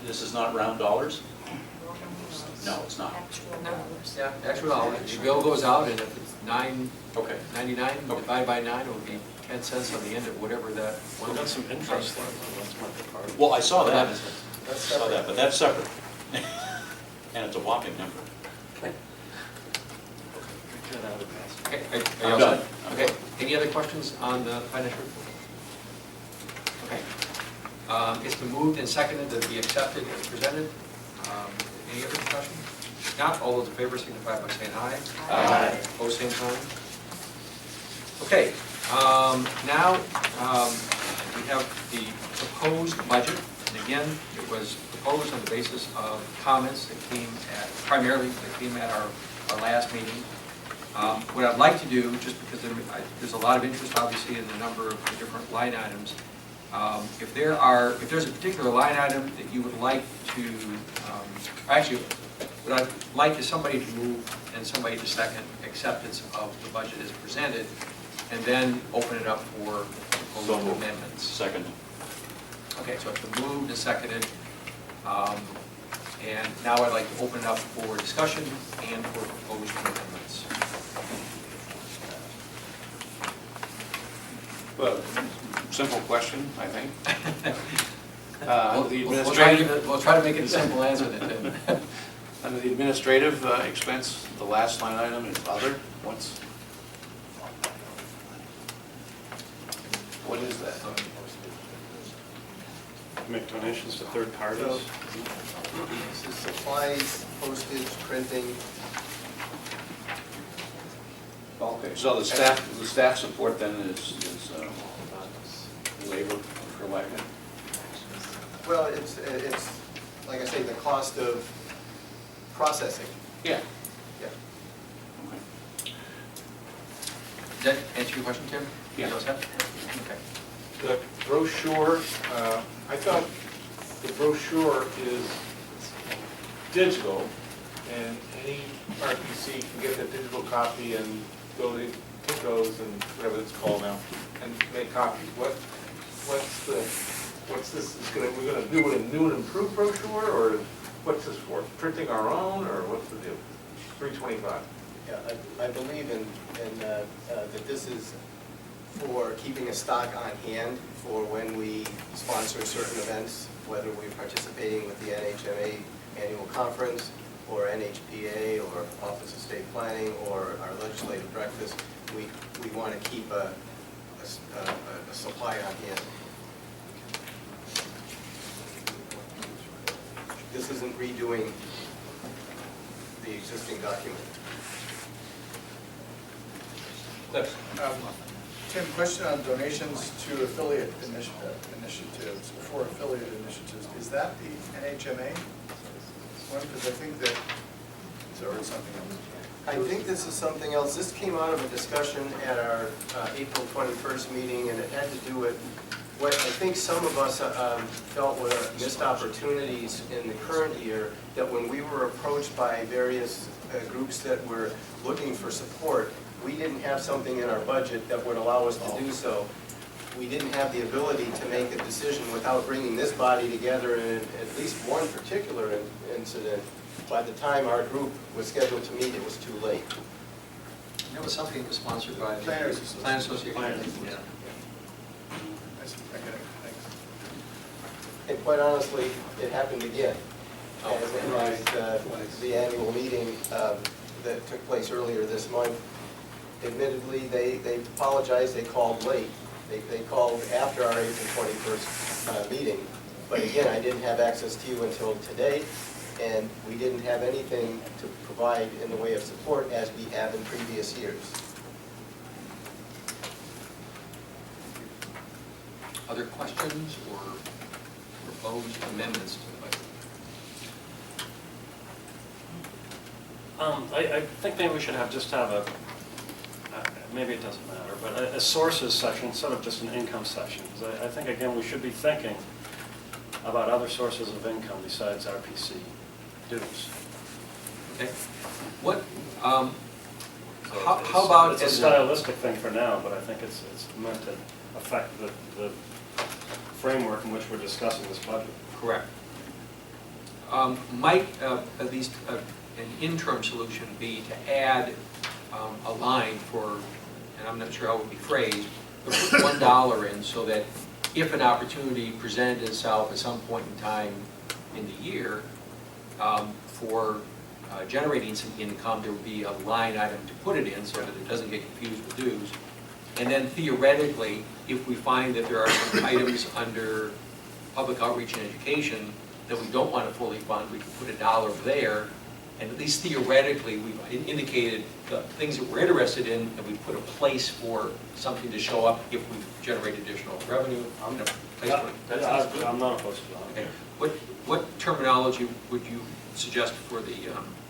This is not round dollars? No, it's not. Yeah, actual dollars. The bill goes out, and if it's Okay. $9.99 divided by 9, it would be 10 cents on the end of whatever that We one. got some interest there, though. That's my part. Well, I saw that. I That's saw that, but that's separate. And it's a whopping number. Okay, are you I'm all done. set? Okay, any other questions on the financial report? Okay. It's been moved and seconded that be accepted as presented. Any other discussion? Not, all those in favor signify by saying aye. Aye. Opposed, same sign. Okay, now we have the proposed budget. And again, it was proposed on the basis of comments that came at, primarily that came at our last meeting. What I'd like to do, just because there's a lot of interest obviously in the number of the different line items, if there's a particular line item that you would like to, actually, what I'd like is somebody to move and somebody to second acceptance of the budget as presented, and then open it up for proposed amendments. Second. Okay, so it's been moved and seconded. And now I'd like to open it up for discussion and for proposed amendments. Well, simple question, I think. We'll try to make it a simple answer then, Tim. Under the administrative expense, the last line item is other. What is that? Make donations to third parties. This is supplies, postage, printing. Okay, so the staff support then is labor for lack of. Well, it's, like I say, the cost of processing. Yeah. Yeah. Okay. Does that answer your question, Tim? Yeah. You all set? Okay. The brochure, I thought the brochure is digital, and any RPC can get the digital copy and go to Kinko's and whatever it's called now, and make copies. What's this, we're gonna do a new and improved brochure, or what's this for? Printing our own, or what's the deal? $325. Yeah, I believe that this is for keeping a stock on hand for when we sponsor certain events, whether we're participating with the NHMA annual conference, or NHPA, or Office of State Planning, or our legislative breakfast. We want to keep a supply on hand. This isn't redoing the existing document. Tim, question on donations to affiliate initiatives, for affiliate initiatives. Is that the NHMA one? Because I think that, or something else. I think this is something else. This came out of a discussion at our April 21st meeting, and it had to do with what I think some of us felt were missed opportunities in the current year, that when we were approached by various groups that were looking for support, we didn't have something in our budget that would allow us to do so. We didn't have the ability to make a decision without bringing this body together in at least one particular incident. By the time our group was scheduled to meet, it was too late. That was something that was sponsored by the Planners Plan Association. Yeah. I get it, thanks. And quite honestly, it happened again. Oh, As the annual meeting that took place earlier this month, admittedly, they apologized, they called late. They called after our April 21st meeting. But again, I didn't have access to you until today, and we didn't have anything to provide in the way of support as we have in previous years. Other questions or proposed amendments to the budget? I think maybe we should have a maybe it doesn't matter, but a sources section instead of just an income section. Because I think, again, we should be thinking about other sources of income besides RPC dues. Okay. What, how about? It's a stylistic thing for now, but I think it's meant to affect the framework in which we're discussing this budget. Correct. Might at least an interim solution be to add a line for, and I'm not sure how it would be phrased, but put $1 in so that if an opportunity presented itself at some point in time in the year for generating some income, there would be a line item to put it in so that it doesn't get confused with dues. And then theoretically, if we find that there are some items under public outreach and education that we don't want to fully fund, we can put $1 there. And at least theoretically, we've indicated the things that we're interested in, and we put a place for something to show up if we generate additional revenue. I'm not opposed to that. Okay. What terminology would you suggest for the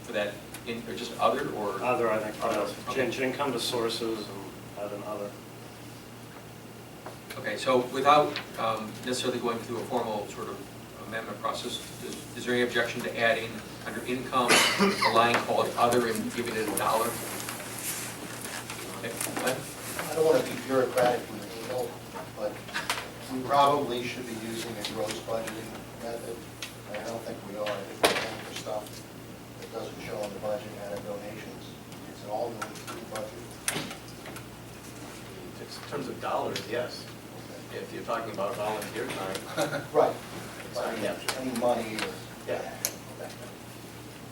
for that? Or just other or other? I think other. Change income to sources and add an other. Okay. So without necessarily going through a formal sort of amendment process, is there any objection to adding under income a line called other and giving it $1? Okay. I don't want to be bureaucratic with Neil, but we probably should be using a gross budgeting method. I don't think we are. I think we're paying for stuff that doesn't show on the budget out of donations. It's all going through the budget. In terms of dollars, yes. If you're talking about volunteer time. Right. Yeah. Any money or. Yeah.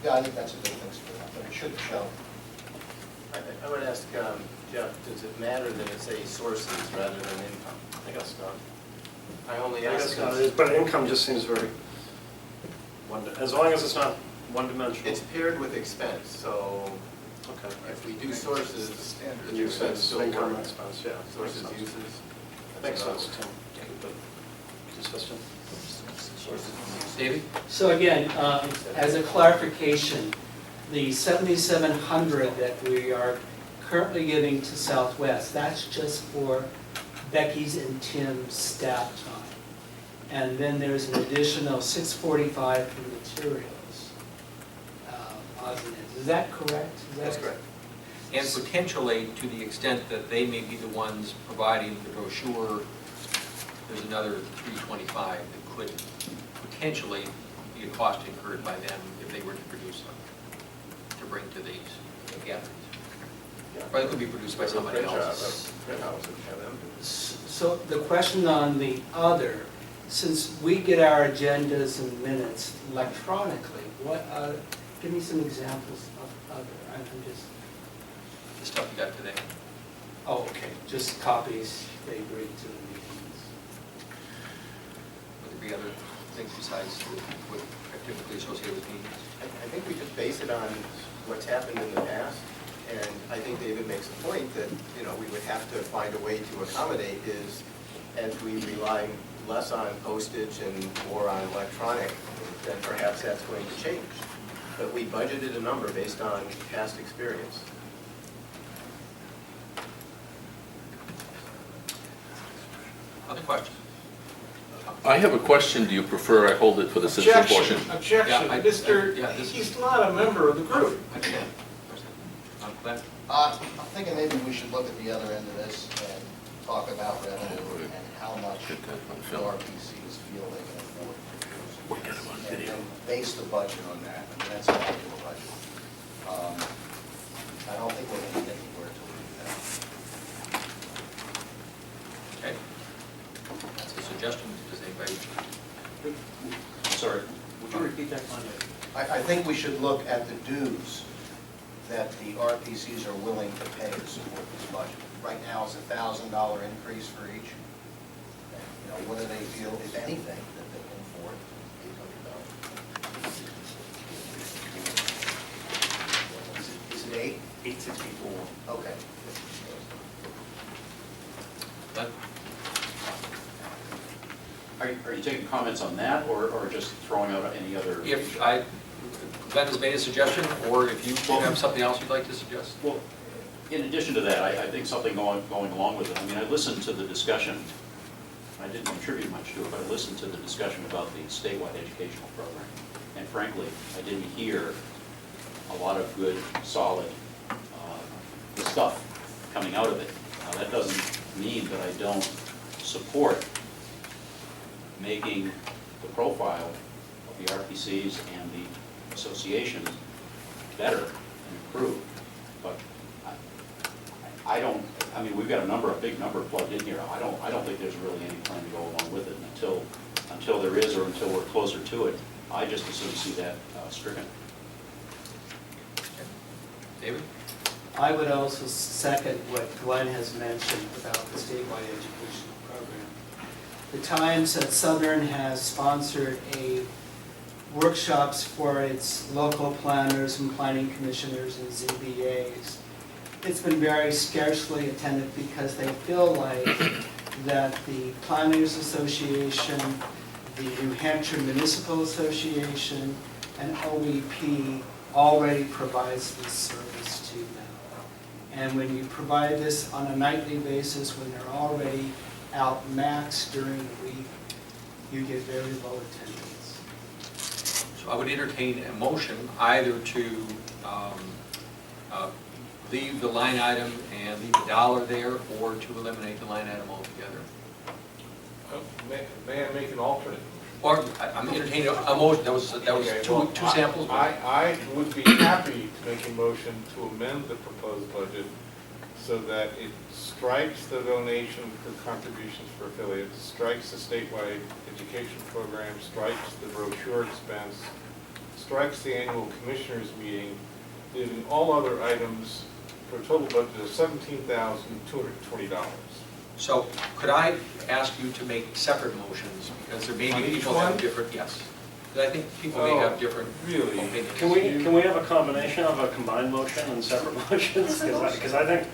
Yeah, I think that's a good thing for that, but it should show. I would ask Jeff, does it matter that it's a sources rather than income? I guess not. I only I ask. guess not. But income just seems very as long as it's not one-dimensional. It's paired with expense, so okay. If we do sources, The expense, still income work. expense, yeah. Sources, uses. Makes sense, Tim. Consistent. David? So again, as a clarification, the 7,700 that we are currently giving to Southwest, that's just for Becky's and Tim's staff time. And then there's an additional $645 for materials. Odds and ends. Is that correct? That's correct. And potentially, to the extent that they may be the ones providing the brochure, there's another $325 that could potentially be a cost incurred by them if they were to produce them, to bring to these gatherings. Or it could be produced by somebody else. So the question on the other, since we get our agendas and minutes electronically, what give me some examples of other. I'm just. The stuff you got today. Oh, okay. Just copies they bring to the meetings. Would there be other things besides what are typically associated with meetings? I think we could base it on what's happened in the past, and I think David makes a point that, you know, we would have to find a way to accommodate is, as we rely less on postage and more on electronic, then perhaps that's going to change. But we budgeted a number based on past experience. Other questions? I have a question. Do you prefer I hold it for the citizen portion? Objection, Yeah, he's not a member of the group. I'm thinking maybe we should look at the other end of this and talk about revenue and how much the RPC is fielding and afford to produce. And base the budget on that. I mean, that's how I do a budget. I don't think we're going to get anywhere until we do that. Okay. That's a suggestion. Does anybody? Sorry, would you repeat that, Connie? I think we should look at the dues that the RPCs are willing to pay to support this budget. Right now, it's a $1,000 increase for each. And, you know, what do they feel, if anything, that they can afford? $800. Is it 8? 864. Okay. Are you taking comments on that, or just throwing out any other? If Glenn has made a suggestion, or if you have something else you'd like to suggest? Well, In addition to that, I think something going along with it, I mean, I listened to the discussion, I didn't contribute much to it, but I listened to the discussion about the statewide educational program. And frankly, I didn't hear a lot of good, solid stuff coming out of it. Now, that doesn't mean that I don't support making the profile of the RPCs and the associations better and improved. But I don't, I mean, we've got a big number plugged in here. I don't think there's really any plan to go along with it until there is, or until we're closer to it. I just as soon see that stricken. David? I would also second what Glenn has mentioned about the statewide educational program. The Times at Southern has sponsored workshops for its local planners and planning commissioners and ZBAs. It's been very scarcely attended because they feel like that the Planners Association, the New Hampshire Municipal Association, and OEP already provides this service to them. And when you provide this on a nightly basis, when they're already out max during the week, you get very low attendance. So I would entertain a motion either to leave the line item and leave $1 there, or to eliminate the line item altogether. May I make an alternate? Or I'm entertaining a motion. That was Okay, two well, samples. I would be happy to make a motion to amend the proposed budget so that it strikes the donation for contributions for affiliates, strikes the statewide education program, strikes the brochure expense, strikes the annual commissioners meeting, leaving all other items for a total budget of $17,220. So could I ask you to make separate motions, because there may On be each people that have one? different, yes. Because I think people may have different Really? opinions. Can we have a combination of a combined motion and separate motions? Because I think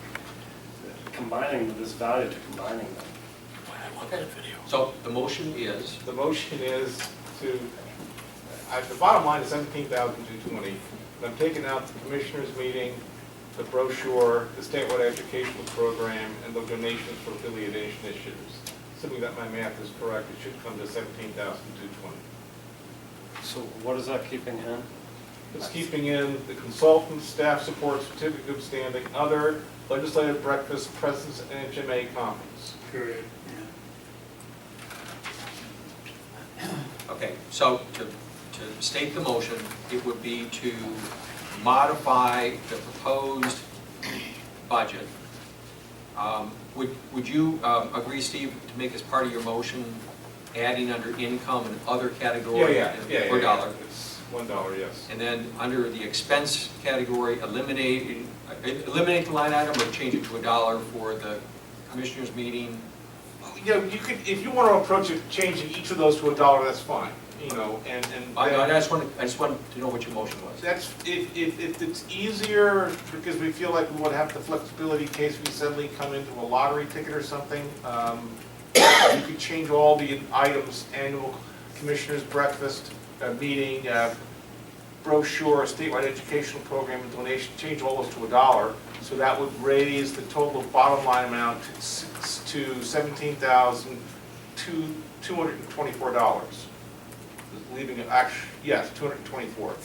combining, there's value to combining them. Okay. So the motion is? The motion is to, the bottom line is $17,220. I'm taking out the commissioners meeting, the brochure, the statewide educational program, and the donations for affiliation issues. Assuming that my math is correct, it should come to $17,220. So what is that keeping in? It's keeping in the consultants, staff support, certificate of standing, other, legislative breakfast, presence, and HMA conference. Period. Okay, so to state the motion, it would be to modify the proposed budget. Would you agree, Steve, to make as part of your motion, adding under income and other category? Yeah. $1. It's $1, yes. And then under the expense category, eliminate the line item, or change it to $1 for the commissioners meeting? You know, you could, if you want to approach it, changing each of those to $1, that's fine. You know, and I just wanted to know what your motion was. that's if it's easier, because we feel like we would have the flexibility in case we suddenly come into a lottery ticket or something. You could change all the items: annual commissioners breakfast, meeting, brochure, statewide educational program, and donation. Change all those to $1, so that would raise the total bottom line amount to $17,224. Leaving it, actually, yes, 224.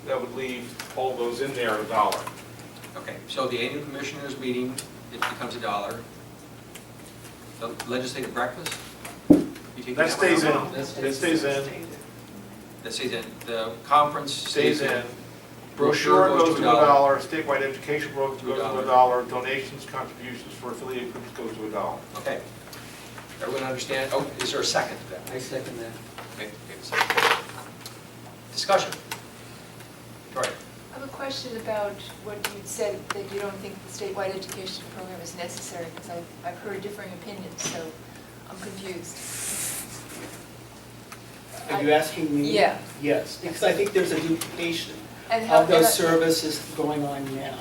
That would leave all those in there at $1. Okay, so the annual commissioners meeting, it becomes $1. The legislative breakfast? You taking That one stays in. out? That stays in. That stays in. The conference Stays in. Brochure goes to $1. Statewide education goes to $1. Donations, contributions for affiliate groups goes to $1. Okay. Everyone understand? Oh, is there a second to that? I second that. Okay, second. Discussion. Right. I have a question about what you said, that you don't think the statewide education program is necessary, because I've heard differing opinions, so I'm confused. Are you asking me? Yeah. Yes, because I think there's a duplication And how of those services going on now.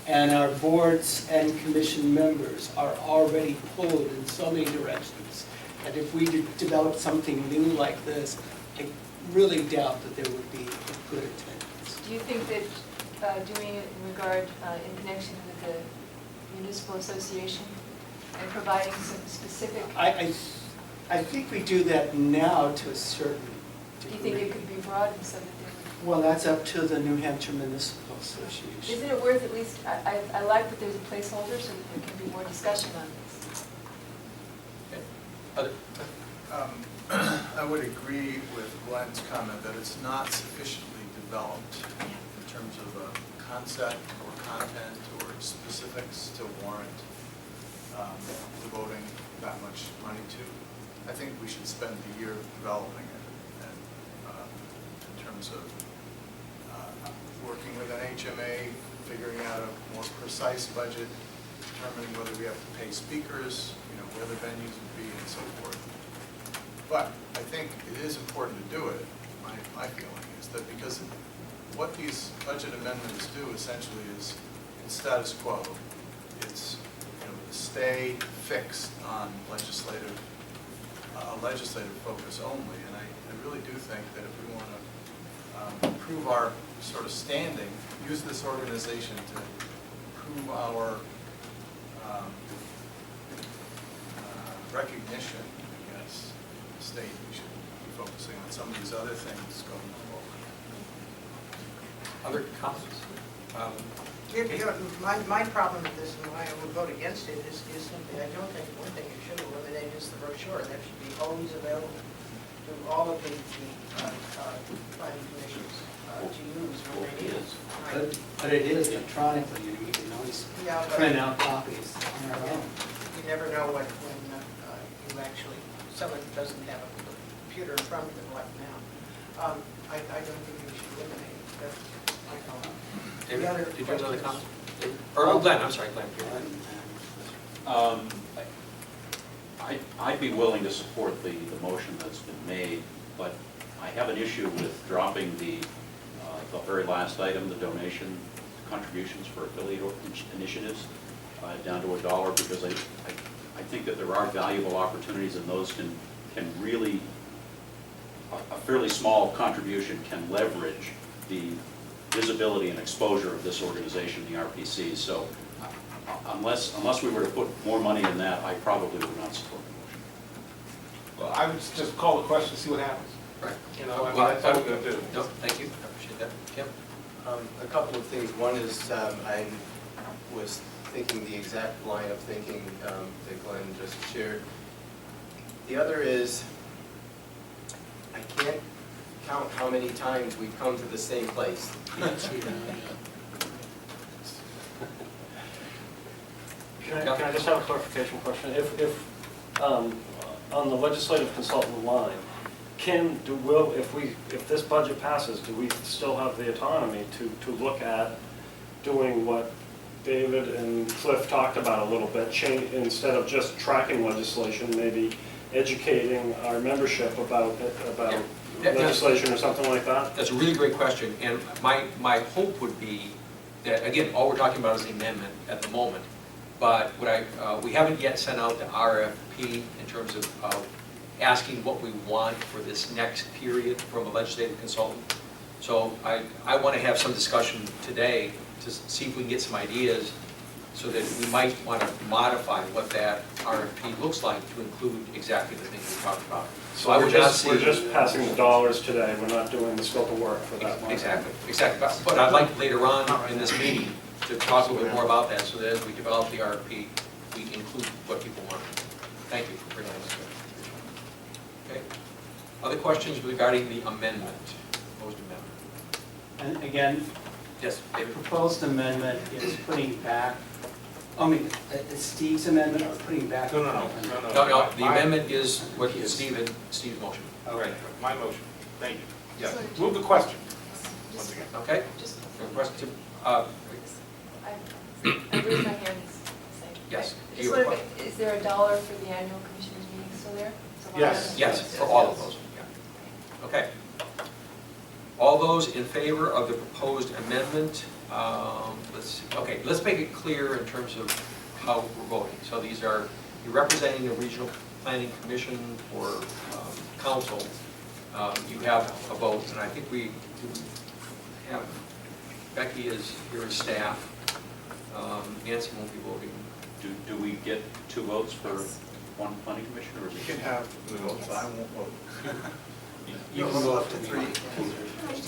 And our boards and commission members are already pulled in so many directions. And if we develop something new like this, I really doubt that there would be a good attendance. Do you think that doing it in regard, in connection with the municipal association and providing some specific, I think we do that now to a certain do degree. you think it could be broadened so that there Well, that's up to the New Hampshire Municipal would, Association. isn't it worth at least, I like that there's a placeholder so that there can be more discussion on this. Okay. Other, I would agree with Glenn's comment that it's not sufficiently developed in terms of a concept or content or specifics to warrant devoting that much money to. I think we should spend the year developing it, and in terms of working with an HMA, figuring out a more precise budget, determining whether we have to pay speakers, where the venues would be, and so forth. But I think it is important to do it. My feeling is that because what these budget amendments do essentially is it's status quo. It's stay fixed on legislative focus only. And I really do think that if we want to improve our sort of standing, use this organization to improve our recognition, I guess, in the state, we should be focusing on some of these other things going forward. other comments? My problem with this and why I would vote against it is simply, I don't think one thing you should eliminate is the brochure. That should be always available to all of the planning commissions to use when they need it. But it is electronically, you can always Yeah, but print out copies on our own. you never know when you actually, someone doesn't have a computer in front of them like now. I don't think we should eliminate it. That's my comment. David, did you have another comment? Or Glenn, I'm sorry, Glenn. I'd be willing to support the motion that's been made, but I have an issue with dropping the very last item, the donation contributions for affiliate initiatives, down to $1, because I think that there are valuable opportunities, and those can really, a fairly small contribution can leverage the visibility and exposure of this organization, the RPC. So unless we were to put more money in that, I probably would not support the motion. Well, I would just call the question, see what happens. Right. That's all we're going to do. No, thank you, I appreciate that. Kim? A couple of things. One is I was thinking the exact line of thinking that Glenn just shared. The other is I can't count how many times we've come to the same place. Can I just have a clarification question? If on the legislative consultant line, if this budget passes, do we still have the autonomy to look at doing what David and Cliff talked about a little bit, instead of just tracking legislation, maybe educating our membership about legislation or something like that? That's a really great question, and my hope would be that, again, all we're talking about is the amendment at the moment, but we haven't yet sent out the RFP in terms of asking what we want for this next period from a legislative consultant. So I want to have some discussion today to see if we can get some ideas so that we might want to modify what that RFP looks like to include exactly the things we talked about. So we're just passing the dollars today, we're not doing the scope of work for that month. Exactly. But I'd like later on in this meeting to talk a little bit more about that so that as we develop the RFP, we include what people want. Thank you for bringing this up. Okay. Other questions regarding the amendment, proposed amendment? And again, Yes, the David? proposed amendment is putting back, it's Steve's amendment or putting back? No. No, the amendment is what Steve's motion. Okay. My motion. Thank you. Yes. Move the question. Once again. Okay? Question? I raised my hand the same. Yes. I just wonder, is there $1 for the annual commissioners meeting still there? Yes, for all of those. Yeah. Okay. All those in favor of the proposed amendment, let's make it clear in terms of how we're voting. So these are, you're representing the Regional Planning Commission or council. You have a vote, and I think we have Becky is here as staff. Nancy won't be voting. Do we get 2 votes for one planning commissioner, or is You it? can have the votes, I won't vote. You can vote for 3.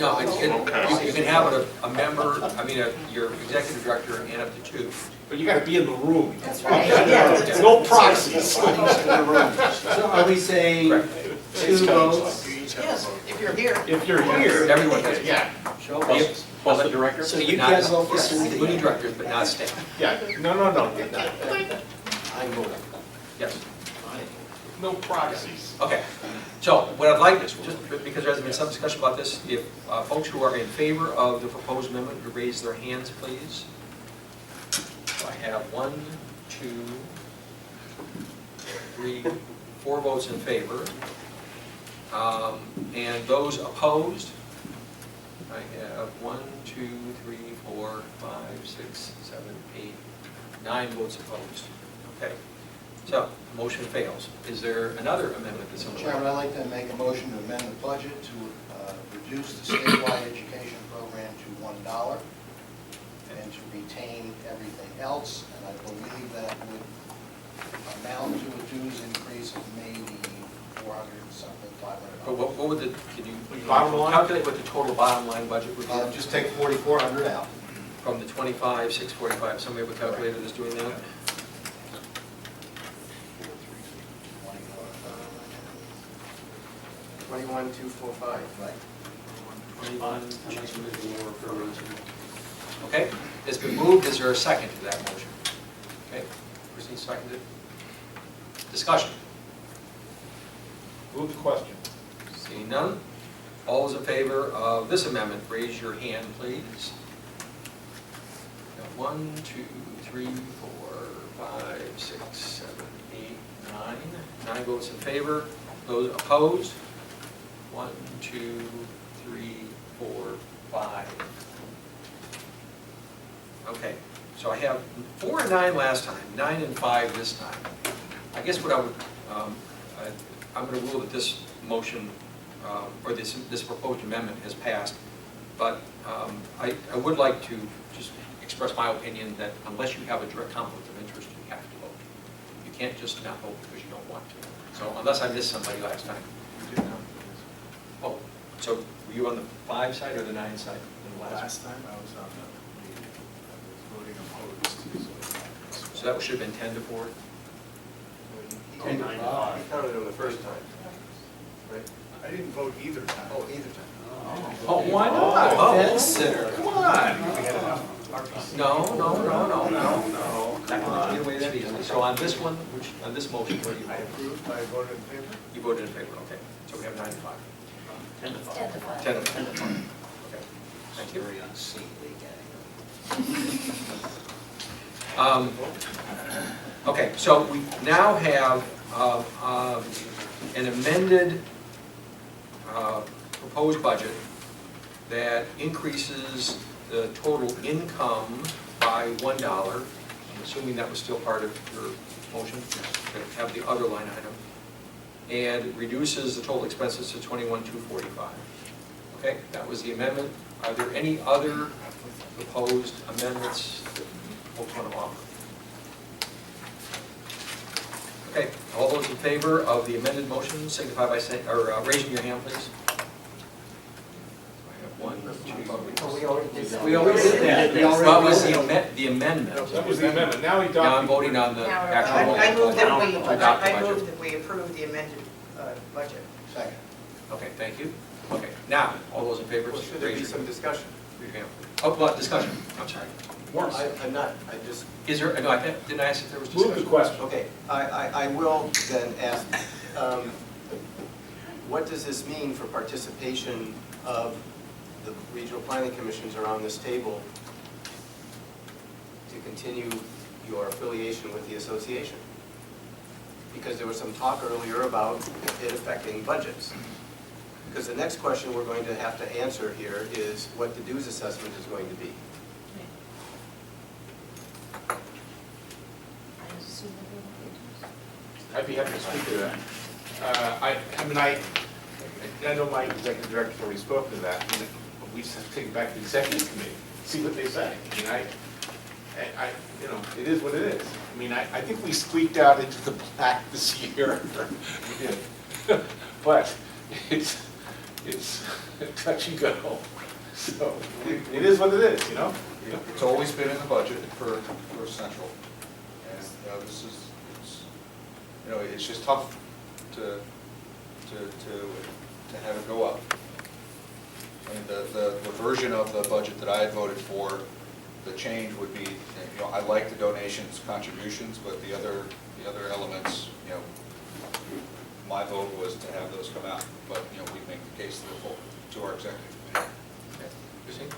No, you can have a member, I mean, your executive director and up to 2. But you gotta be in the room. That's right. Yeah. No proxies. So are we saying Correct. 2 votes? You each have a Yes, vote. if you're here. If you're here. Everyone has. Yeah, Show Plus- votes. Plus the director? So you Not- can't vote for yes, Cindy? including directors, but not staff. yeah, no. I'm voting. Yes. No proxies. Okay, so what I'd like, just because there's been some discussion about this, if folks who are in favor of the proposed amendment would raise their hands, please. So I have 1, 2, 3, 4 votes in favor. And those opposed, I have 1, 2, 3, 4, 5, 6, 7, 8, 9 votes opposed. Okay, so motion fails. Is there another amendment that's in the Chairman, I'd like to make a motion to amend the budget to reduce the statewide education program to $1 and to retain everything else. And I believe that would amount to a dues increase of maybe 400 something, But $500. what would the, can you Bottom line? calculate what the total bottom line budget would be? Just take 4,400 out. From the 25,645, somebody with a calculator that's doing that? 21,245. Right. 21, okay, it's been moved, is there a second to that motion? Okay, Christine seconded. Discussion, Move the question. seeing none. All those in favor of this amendment, raise your hand, please. Got 1, 2, 3, 4, 5, 6, 7, 8, 9. 9 votes in favor. Those opposed? 1, 2, 3, 4, 5. Okay, so I have 4 and 9 last time, 9 and 5 this time. I guess what I would, I'm going to rule that this motion, or this proposed amendment has passed, but I would like to just express my opinion that unless you have a direct conflict of interest, you have to vote. You can't just not vote because you don't want to. So unless I missed somebody last time. You did not. Oh, so were you on the 5 side or the 9 side in the last? Last time I was on the meeting, I was voting opposed. So that should have been 10 to 4? 10 to 5. You counted them the first time, right? I didn't vote either time. Oh, either time. Oh, why not? Oh. Fence sitter. Come on. No. Not going to get away that easily. So on this one, on this motion, what do you I vote? approved, I voted in favor. You voted in favor, okay. So we have 9 to 5. 10 to 5. 10 to 5. Okay, thank you. Very unseemly Okay, so we now have an amended proposed budget that increases the total income by $1. I'm assuming that was still part of your motion, to have the other line item, and reduces the total expenses to $21,245. Okay, that was the amendment. Are there any other proposed amendments that folks want to offer? Okay, all those in favor of the amended motion signify by saying, or raising your hand, please. I have 1, 2. We already did that. We already did that. We already Well, it was did the amendment. That was the amendment. Now he Now I'm voting on the Now, actual. I move that we, to adopt the I budget. move that we approve the amended budget. Second. Okay, thank you. Okay, now, all those in favor, Well, should there be raise your some discussion? hand. Oh, well, discussion, I'm sorry. I'm not, I just, Is there, no, didn't I ask if there was Move discussion? the question. okay, I will then ask, what does this mean for participation of the regional planning commissions around this table to continue your affiliation with the association? Because there was some talk earlier about it affecting budgets. Because the next question we're going to have to answer here is what the dues assessment is going to be. I'd be happy to speak to that. I know my executive director's already spoken to that. We have to take it back to the executive committee. see what they say. I mean, you know, it is what it is. I mean, I think we squeaked out into the black this year. We did. But it's touch and go. So it is what it is, you know? It's always been in the budget for Central. And, you know, this is, you know, it's just tough to have it go up. I mean, the version of the budget that I had voted for, the change would be, you know, I like the donations, contributions, but the other elements, you know, my vote was to have those come out. But, you know, we make the case to our executive committee. Christine?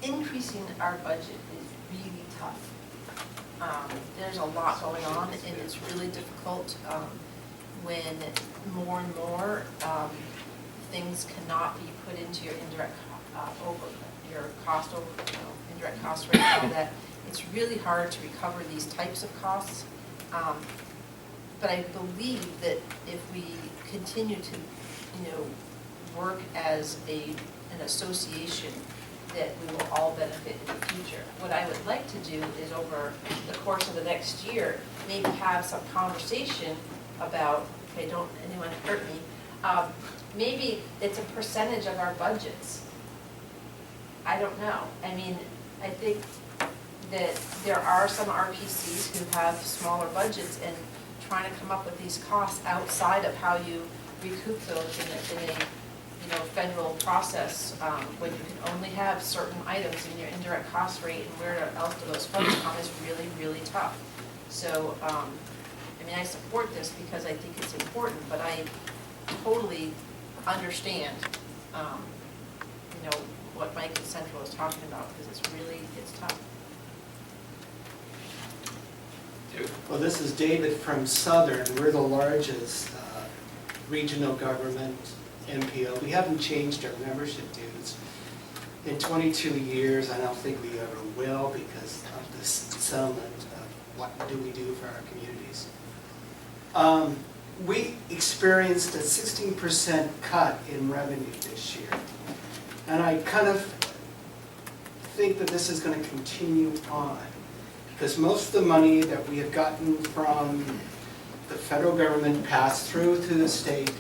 Increasing our budget is really tough. There's a lot going on, and it's really difficult when more and more things cannot be put into your indirect indirect cost rate, and that it's really hard to recover these types of costs. But I believe that if we continue to, work as an association, that we will all benefit in the future. What I would like to do is, over the course of the next year, maybe have some conversation about, okay, don't anyone hurt me, maybe it's a percentage of our budgets. I don't know. I mean, I think that there are some RPCs who have smaller budgets, and trying to come up with these costs outside of how you recoup those in a federal process, when you can only have certain items in your indirect cost rate, and where else do those funds come, is really, really tough. So, I support this because I think it's important, but I totally understand, what Mike and Central is talking about, because it's tough. Well, this is David from Southern. We're the largest regional government MPO. We haven't changed our membership dues in 22 years. I don't think we ever will, because of this settlement of what do we do for our communities. We experienced a 16% cut in revenue this year. And I kind of think that this is going to continue on, because most of the money that we have gotten from the federal government passed through to the state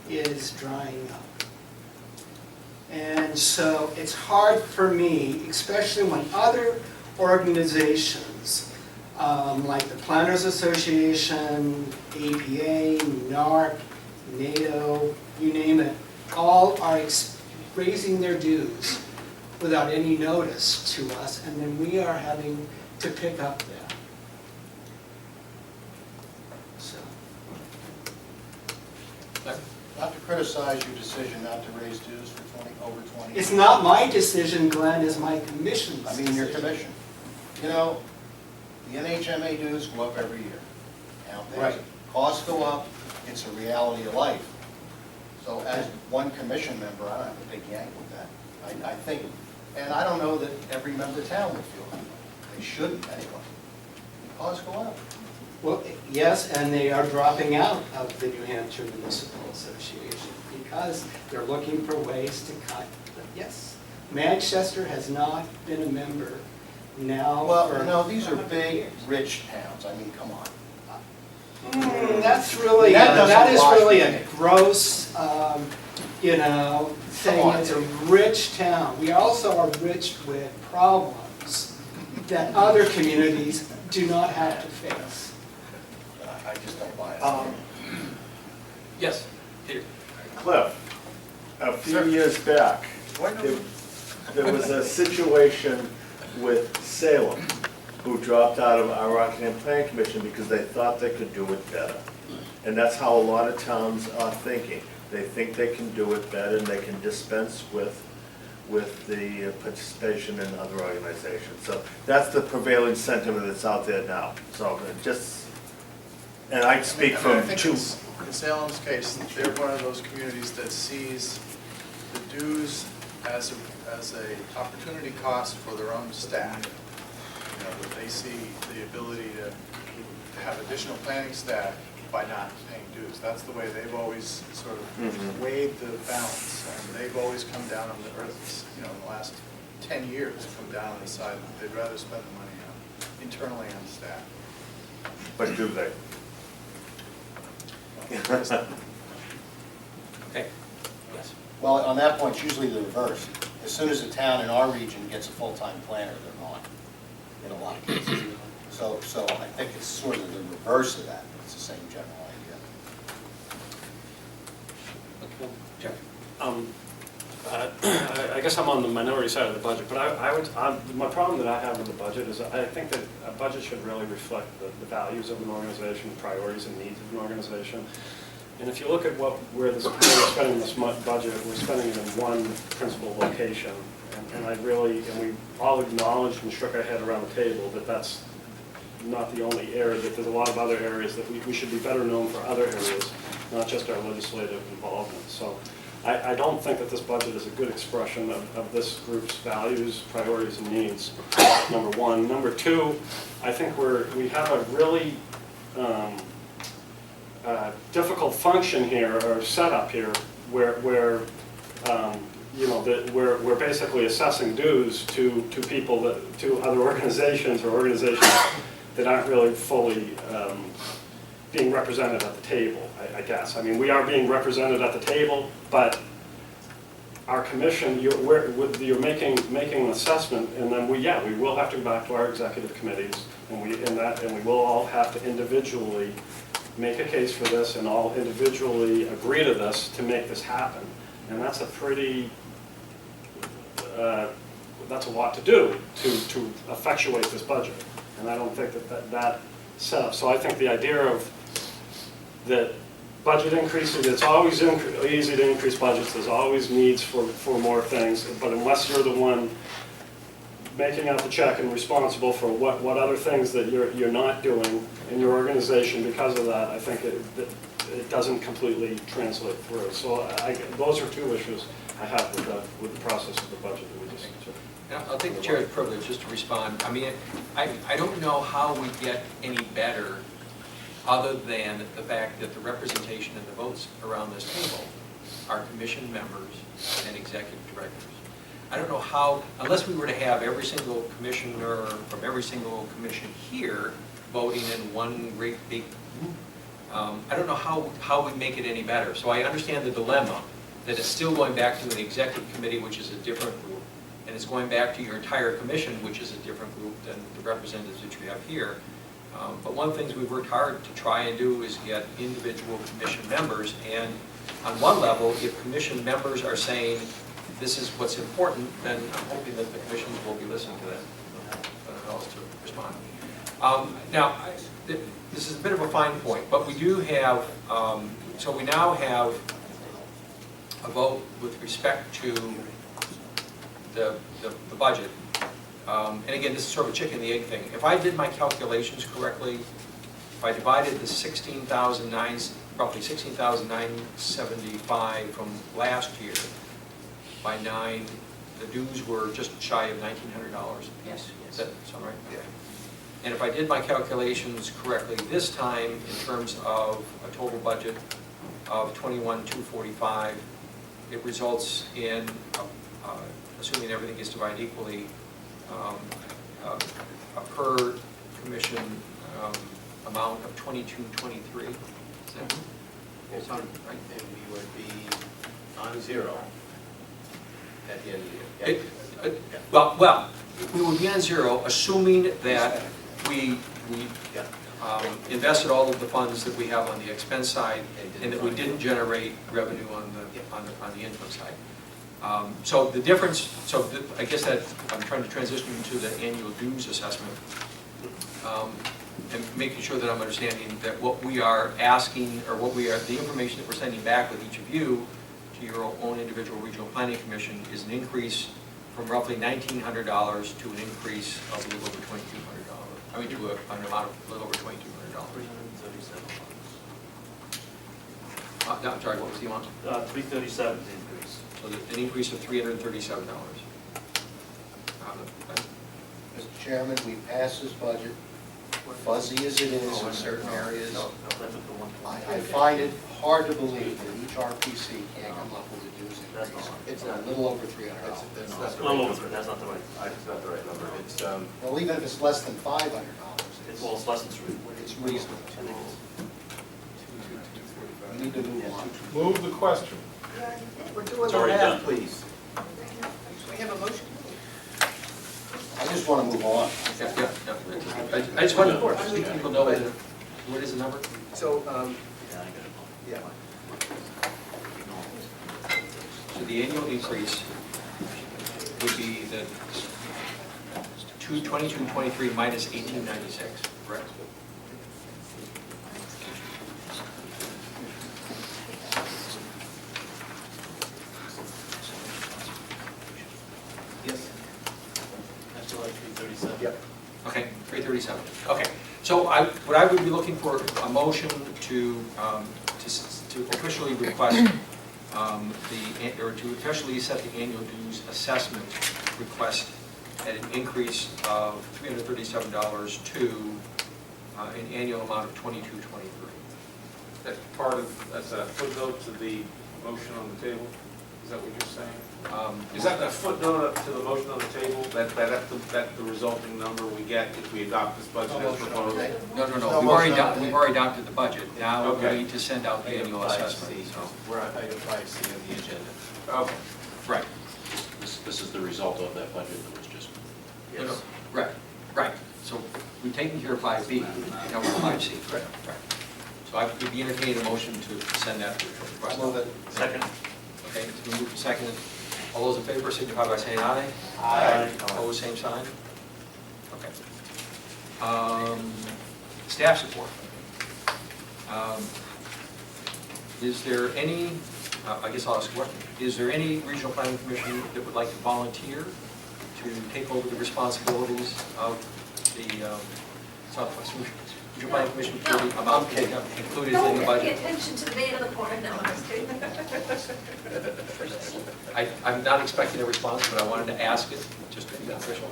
is drying up. And so it's hard for me, especially when other organizations like the Planners Association, APA, NARC, NATO, you name it, all are raising their dues without any notice to us, and then we are having to pick up that. So. Not to criticize your decision not to raise dues for over 20 years. It's not my decision, Glenn, it's my commission's decision. I mean, your commission. You know, the NHMA dues go up every year. Now, Right. Costs go up, it's a reality of life. So as one commission member, I don't have a big yank with that. I think, and I don't know that every member town would feel that way. They shouldn't anyway. Costs go up. Well, yes, and they are dropping out of the New Hampshire Municipal Association because they're looking for ways to cut. But yes, Manchester has not been a member now. Well, no, these are big, rich towns. I mean, come on. That's really, that is really a gross, saying it's a rich town. We also are rich with problems that other communities do not have to face. I just don't buy it. Yes, Peter. Cliff, a few years back, there was a situation with Salem, who dropped out of our Rockingham Planning Commission because they thought they could do it better. And that's how a lot of towns are thinking. They think they can do it better, and they can dispense with the participation in other organizations. So that's the prevailing sentiment that's out there now. So and I speak from two. In Salem's case, they're one of those communities that sees the dues as a opportunity cost for their own staff. That they see the ability to have additional planning staff by not paying dues. That's the way they've always sort of weighed the balance, and they've always come down on the earth, in the last 10 years, come down on the side that they'd rather spend the money on, internally on staff. But do they? Okay, yes. Well, on that point, it's usually the reverse. As soon as a town in our region gets a full-time planner, they're gone, in a lot of cases. So I think it's sort of the reverse of that, but it's the same general idea. Jeff? I guess I'm on the minority side of the budget, but my problem that I have with the budget is I think that a budget should really reflect the values of an organization, the priorities and needs of an organization. And if you look at where we're spending this budget, we're spending it in one principal location. And we all acknowledged and shook our head around the table that that's not the only area, that there's a lot of other areas that we should be better known for other areas, not just our legislative involvement. So I don't think that this budget is a good expression of this group's values, priorities, and needs, number one. Number two, I think we have a really difficult function here, or setup here, where we're basically assessing dues to people to other organizations that aren't really fully being represented at the table, I guess. I mean, we are being represented at the table, but our commission, you're making an assessment, and then we will have to go back to our executive committees, and we will all have to individually make a case for this and all individually agree to this to make this happen. And that's a pretty, that's a lot to do to effectuate this budget. And I don't think that setup. So I think the idea of that budget increases, it's always easy to increase budgets. There's always needs for more things. But unless you're the one making out the check and responsible for what other things that you're not doing in your organization because of that, I think it doesn't completely translate through. So those are two issues I have with the process of the budget that we just took. I'll take the chair's privilege just to respond. I mean, I don't know how we get any better other than the fact that the representation and the votes around this table are commission members and executive directors. I don't know how, unless we were to have every single commissioner from every single commission here voting in one great big group, I don't know how we make it any better. So I understand the dilemma that it's still going back to an executive committee, which is a different group, and it's going back to your entire commission, which is a different group than the representatives that you have here. But one of the things we've worked hard to try and do is get individual commission members, and on one level, if commission members are saying this is what's important, then I'm hoping that the commissions will be listening to that. I don't know how else to respond. Now, this is a bit of a fine point, but we do have, so we now have a vote with respect to the budget. And again, this is sort of a chicken and the egg thing. If I did my calculations correctly, if I divided the roughly 16,975 from last year by 9, the dues were just shy of $1,900. Yes. Does that sound right? Yeah. And if I did my calculations correctly this time, in terms of a total budget of $21,245, it results in, assuming everything gets divided equally, a per commission amount of $22.23. Is that sound right? And we would be on zero at the end of the year. Well, we would be on zero, assuming that we invested all of the funds that we have on the expense side, and that we didn't generate revenue on the income side. So the difference, I guess that I'm trying to transition into the annual dues assessment, and making sure that I'm understanding that what we are asking, or the information that we're sending back with each of you to your own individual regional planning commission is an increase from roughly $1,900 to an increase of a little over $2,200. I mean, to an amount of a little over $2,200. I'm sorry, what was the amount? 337 is the increase. So an increase of $337. Mr. Chairman, we passed this budget fuzzy as it is Oh, in certain areas, No, that's what the one. I find it hard to believe that each RPC can't come up with a dues That's increase. not- It's a little over $300. That's No, not it's the a little right over, number. that's not the right, It's not the right number. It's, Well, even if it's less than $500, it's, well, it's less than three. it's reasonable. I think it's, We need to move on. Move the question. we're doing It's the already math, done. please. We have a motion? I just want to move on. I just want people know what is the number? So, yeah, I got it. yeah, So the annual increase would be the 2223 minus 1896, correct? yes, That's still like 337. yep. Okay, 337. Okay, so what I would be looking for a motion to officially request or to officially set the annual dues assessment request at an increase of $337 to an annual amount of $2223. That's part of, that's a footnote to the motion on the table? Is that what you're saying? Is that a footnote to the motion on the table, that the resulting number we get if we adopt this budget as proposed? No, No we've motion on the we've table. already adopted the budget. Now we Okay. need to send out the annual assessment. so. We're on item 5C of the agenda. Okay. Right. This is the result of that budget that was just. No, no, right. So we've taken care of 5B, now we're on 5C. Right. So I would be entertaining a motion to send that to the request. Move it. Second. Okay, it's been moved and seconded. All those in favor signify by saying aye. Aye. Opposed, same sign. Okay. Staff support. Is there any, I guess I'll ask a question, is there any regional planning commission that would like to volunteer to take over the responsibilities of the Southwest Regional Planning Commission for the amount they have included in the Pay budget? attention to the man in the corner, no, I'm just kidding. I'm not expecting a response, but I wanted to ask it, just to be official.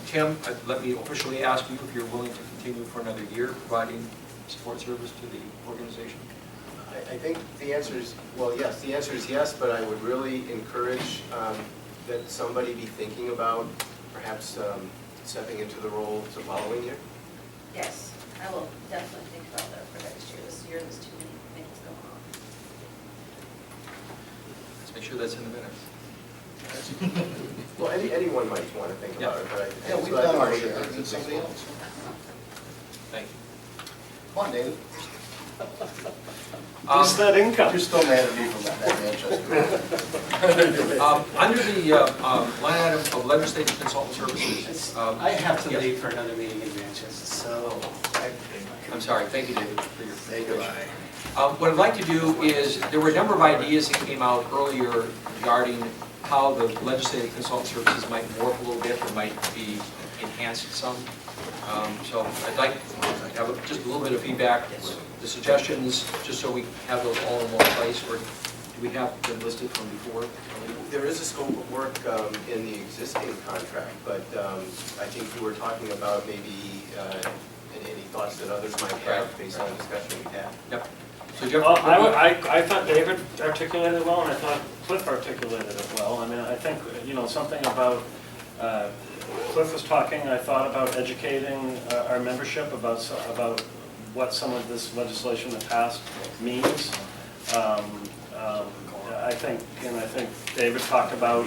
Tim, let me officially ask you if you're willing to continue for another year providing support service to the organization? I think the answer is, well, yes, the answer is yes, but I would really encourage that somebody be thinking about perhaps stepping into the role the following year. Yes, I will definitely think about that for next year. This year, there's too many things going on. Let's make sure that's in the minutes. Well, anyone might want to think about it, but I Yeah, think. we've done our share, need somebody else. Thank you. Come on, David. Who's that income? You're still mad at me from that Manchester. Under the line item of legislative consultant services. I have to yes. leave for another meeting in Manchester, so I'm sorry, thank you, David, for your information. What I'd like to do is, there were a number of ideas that came out earlier regarding how the legislative consultant services might morph a little bit, or might be enhanced some. So I'd like to have just a little bit of feedback, the suggestions, just so we have those all in one place, or do we have them listed from before? There is a scope of work in the existing contract, but I think you were talking about maybe any thoughts that others might have based on the discussion we had. Yep. So Jeff, Well, I thought David articulated it well, and I thought Cliff articulated it well. I mean, I think, something about, Cliff was talking, I thought about educating our membership about what some of this legislation in the past means. I think David talked about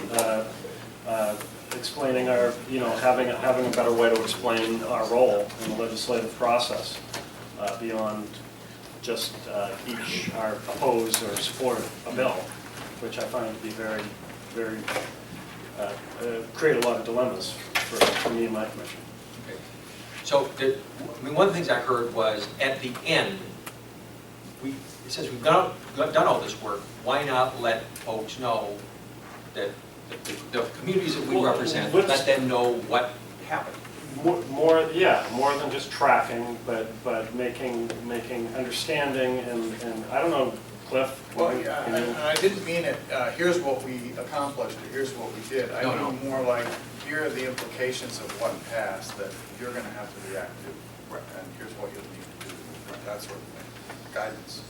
explaining our, having a better way to explain our role in the legislative process beyond just each are oppose or support a bill, which I find to be very, very, create a lot of dilemmas for me and my commission. okay. So, one of the things I heard was, at the end, since we've done all this work, why not let folks know that the communities that we represent, let them know what happened? More than just tracking, but making understanding and I don't know, Cliff. Well, yeah, and I didn't mean it, here's what we accomplished, or here's what we did. I No, mean more like, here are the implications of what passed that you're gonna have to react to. And here's what you'll need to do, that sort of thing, guidance.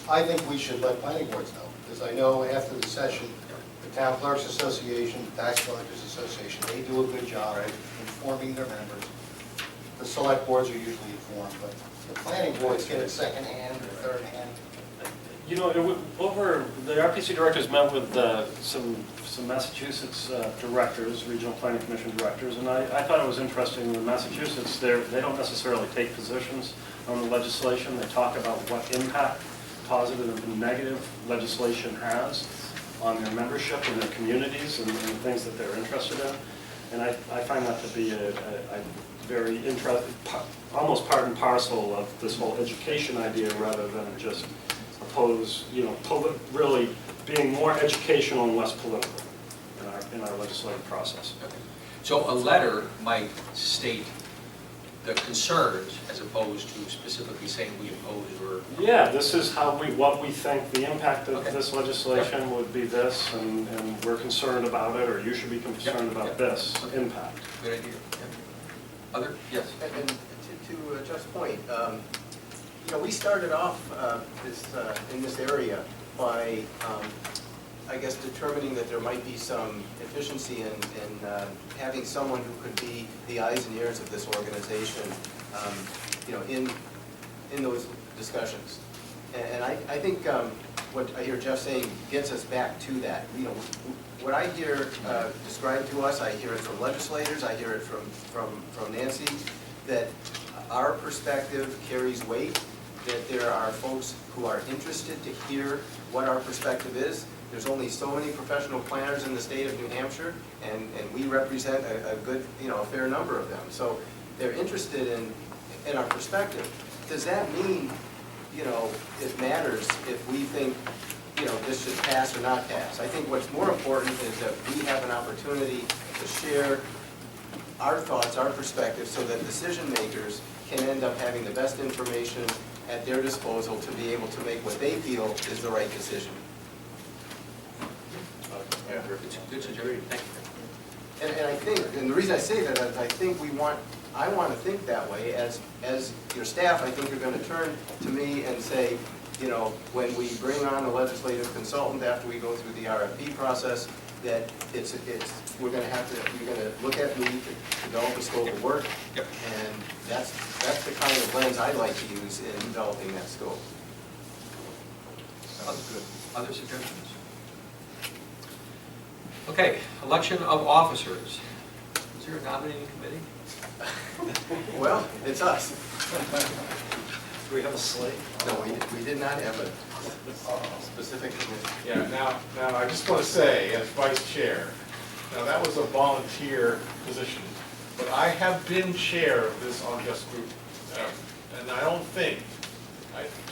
I think we should let planning boards know, because I know after the session, the Town Clerks Association, the Tax Collectors Association, they do a good job informing their members. The select boards are usually informed, but the planning boards get it secondhand or third hand. You know, the RPC directors met with some Massachusetts directors, regional planning commission directors, and I thought it was interesting in Massachusetts, they don't necessarily take positions on the legislation. They talk about what impact positive and negative legislation has on their membership and their communities and the things that they're interested in. And I find that to be a very interesting, almost part and parcel of this whole education idea rather than just really being more educational and less political in our legislative process. Okay. So a letter might state the concerns as opposed to specifically saying we oppose or... Yeah, this is what we think the impact of this legislation would be this, and we're concerned about it, or you should be concerned about this impact. Good idea. Yeah. Other? Yes. And to Jeff's point, we started off in this area by, I guess, determining that there might be some efficiency in having someone who could be the eyes and ears of this organization, in those discussions. And I think what I hear Jeff saying gets us back to that. What I hear described to us, I hear it from legislators, I hear it from Nancy, that our perspective carries weight, that there are folks who are interested to hear what our perspective is. There's only so many professional planners in the state of New Hampshire, and we represent a good, a fair number of them. So they're interested in our perspective. Does that mean, it matters if we think, this should pass or not pass? I think what's more important is that we have an opportunity to share our thoughts, our perspective, so that decision makers can end up having the best information at their disposal to be able to make what they feel is the right decision. Yeah, good suggestion. Thank you. And I think, and the reason I say that is I think I want to think that way as your staff. I think you're going to turn to me and say, when we bring on a legislative consultant after we go through the RFP process, that you're going to look at me to develop a scope of work. Yep. And that's the kind of lens I like to use in developing that scope. Sounds good. Other suggestions? Okay, election of officers. Is there a nominating committee? Well, it's us. Do we have a slate? No, we did not have a specific committee. Yeah, now I just want to say, as vice chair, now that was a volunteer position, but I have been chair of this unjust group, and I don't think,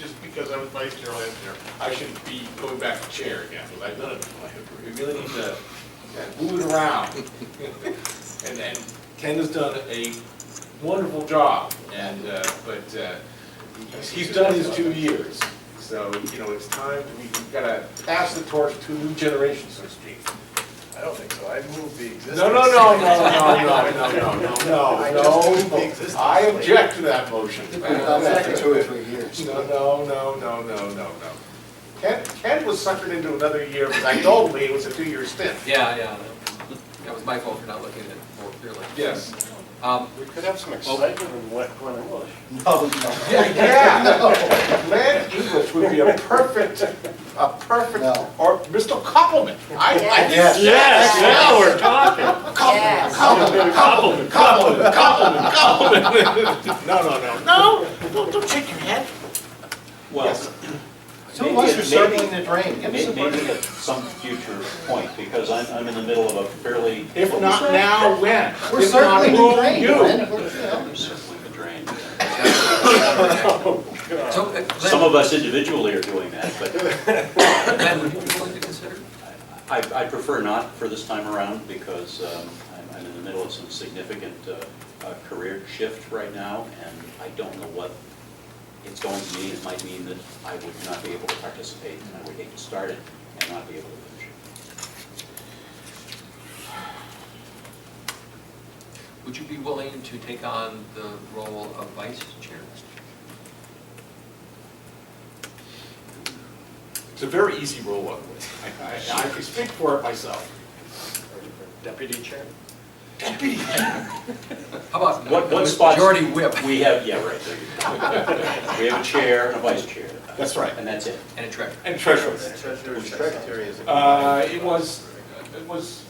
just because I was vice chair last year, I should be going back to chair again, because I've done it before. We really need to move it around. And then Ken has done a wonderful job, but he's done his 2 years. So, it's time we've got to pass the torch to a new generation, so to speak. I don't think so. I moved the existing. No. I object to that motion. We've done that for 2 or 3 years. No. Ken was suckered into another year, because I told me it was a 2-year stint. Yeah. That was my fault for not looking at it more clearly. Yes. We could have some excitement in Glenn English. No. Yeah. Glenn English would be a perfect, No. or Mr. Compliment. Yes, now we're talking. Compliment. No, don't shake your head. Well, Some of us are circling the drain. Give us a maybe break. at some future point, because I'm in the middle of a fairly... If not now, when? We're If not, circling who the will drain, you? Glenn. I'm circling the drain. So, Some of us individually are doing that, but Glenn, would you be willing to consider? I prefer not for this time around, because I'm in the middle of some significant career shift right now, and I don't know what it's going to mean. It might mean that I would not be able to participate, and I would hate to start it and not be able to finish it. Would you be willing to take on the role of vice chair? It's a very easy role, by the way. I can speak for it myself. Deputy chair? Deputy. How about What spots? majority whip? We have, yeah, right, there you go. We have a chair and a vice chair. That's right. And that's it. And a treasurer. And treasurer. Treasurer's secretary is a. It was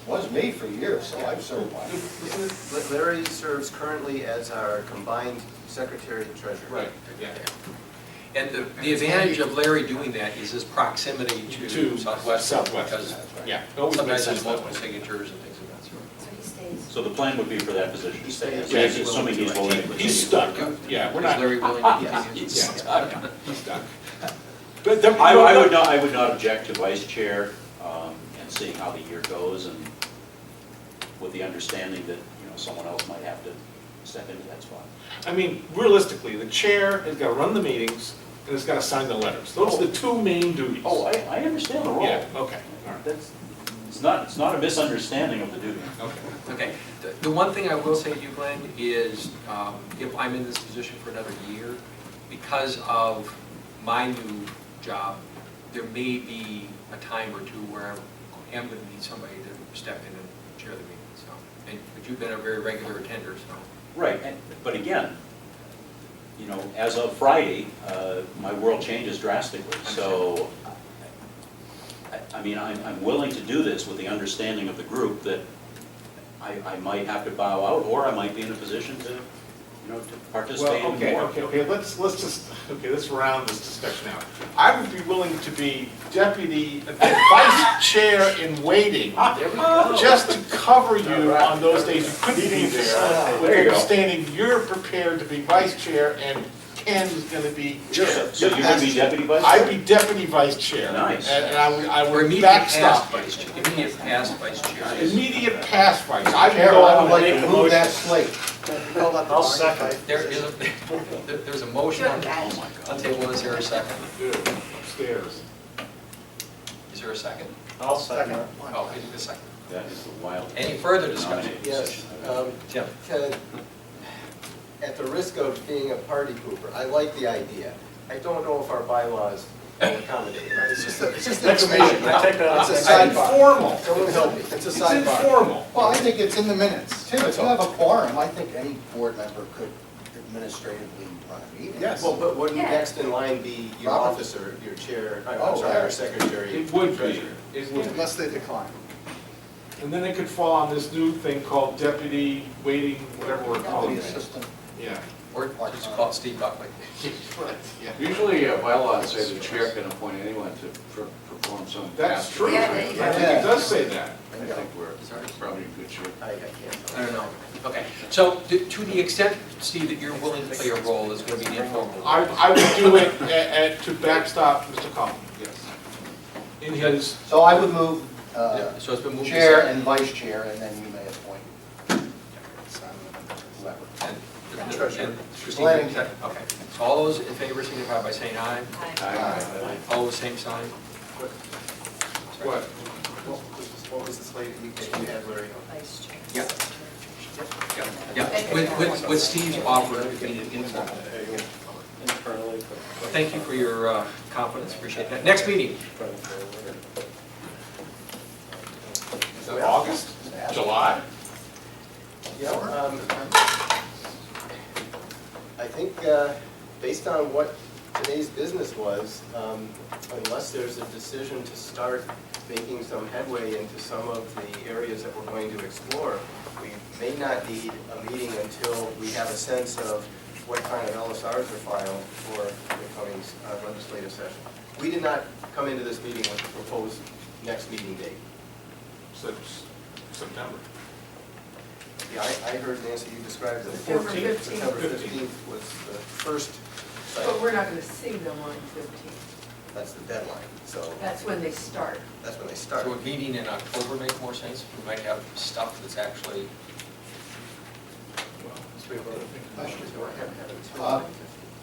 Was me for years, so I've served one. Larry serves currently as our combined secretary and treasurer. right, yeah. And the advantage of Larry doing that is his proximity to Southwest. Because Yeah. Always sometimes makes there's sense that multiple way. signatures and things of that sort. So he stays. So the plan would be for that position. He stays. Yeah, assuming he's willing to continue. He's stuck. Yeah, we're Is not. Larry willing to Yes. continue? He's Yeah. stuck. He's stuck. But the- I would not object to vice chair, and seeing how the year goes, and with the understanding that, someone else might have to step into that spot. I mean, realistically, the chair has got to run the meetings and has got to sign the letters. Those are the two main duties. Oh, I understand the role. Yeah, okay, all right. That's, it's not a misunderstanding of the duty. Okay. Okay. The one thing I will say to you, Glenn, is if I'm in this position for another year, because of my new job, there may be a time or two where I am going to need somebody to step in and chair the meeting. But you've been a very regular attender, so. Right, but again, as of Friday, my world changes drastically. So, I mean, I'm willing to do this with the understanding of the group that I might have to bow out, or I might be in a position to, to participate Well, in more. okay, let's round this discussion out. I would be willing to be vice chair in waiting, just to cover you on those days you couldn't be there. With There you go. understanding you're prepared to be vice chair and Ken is going to be chair. So you're going to be deputy vice I'd chair? be deputy vice chair. Nice. And I Or would immediate backstop. past vice chair. Immediate past vice chair. Immediate past vice. I would Carol, go I on would and like make to a move motion. that slate. I'll second. There's a motion on the table. Is there a second? Dude, upstairs. Is there a second? I'll second. Oh, I need a second. That is the wild. Any further discussion? Yes. Jim? Ken, at the risk of being a party pooper, I like the idea. I don't know if our bylaws will accommodate it. It's just information. I take that It's a as sidebar. Informal. Someone help me. It's a It's sidebar. informal. Well, I think it's in the minutes. Tim, if you have a quorum, I think any board member could administratively run a meeting. Yes. Well, but wouldn't Yeah. next in line be your Robert? officer, your chair, I'm Oh, sorry, yeah. your secretary? It would be. treasurer? It would be. Unless they decline. And then it could fall on this new thing called deputy waiting, whatever we're calling Deputy it. assistant. Yeah. Or just call it Steve Buckley. Yeah. Usually bylaws say the chair can appoint anyone to perform some That's task. true. Yeah, I there you think go. it does say that. I think we're probably in good shape. I can't. I don't know. Okay, so to the extent, Steve, that you're willing to play a role, it's going to be an informal. I would do it to backstop Mr. Comeau, yes. In his, So I would move So it's been moved. to chair second. and vice chair, and then you may appoint whoever. And Treasurer. Christine, Glenn. second. Okay, so all those in favor signify by saying aye. Aye. Opposed, same sign. what? What was the slate you had, Larry? Vice chair. Yeah. Yeah, with Steve's offer of being informal. Internally. Thank you for your confidence, appreciate that. Next meeting. Is that August? July? I think, based on what today's business was, unless there's a decision to start making some headway into some of the areas that we're going to explore, we may not need a meeting until we have a sense of what kind of LSRs are filed for the coming legislative session. We did not come into this meeting with a proposed next meeting date. September. Yeah, I heard, Nancy, you described it. September 15th. September 15th was the first But site. we're not going to see them on 15th. That's the deadline, so That's when they start. that's when they start. So a meeting in October make more sense? We might have stuff that's actually,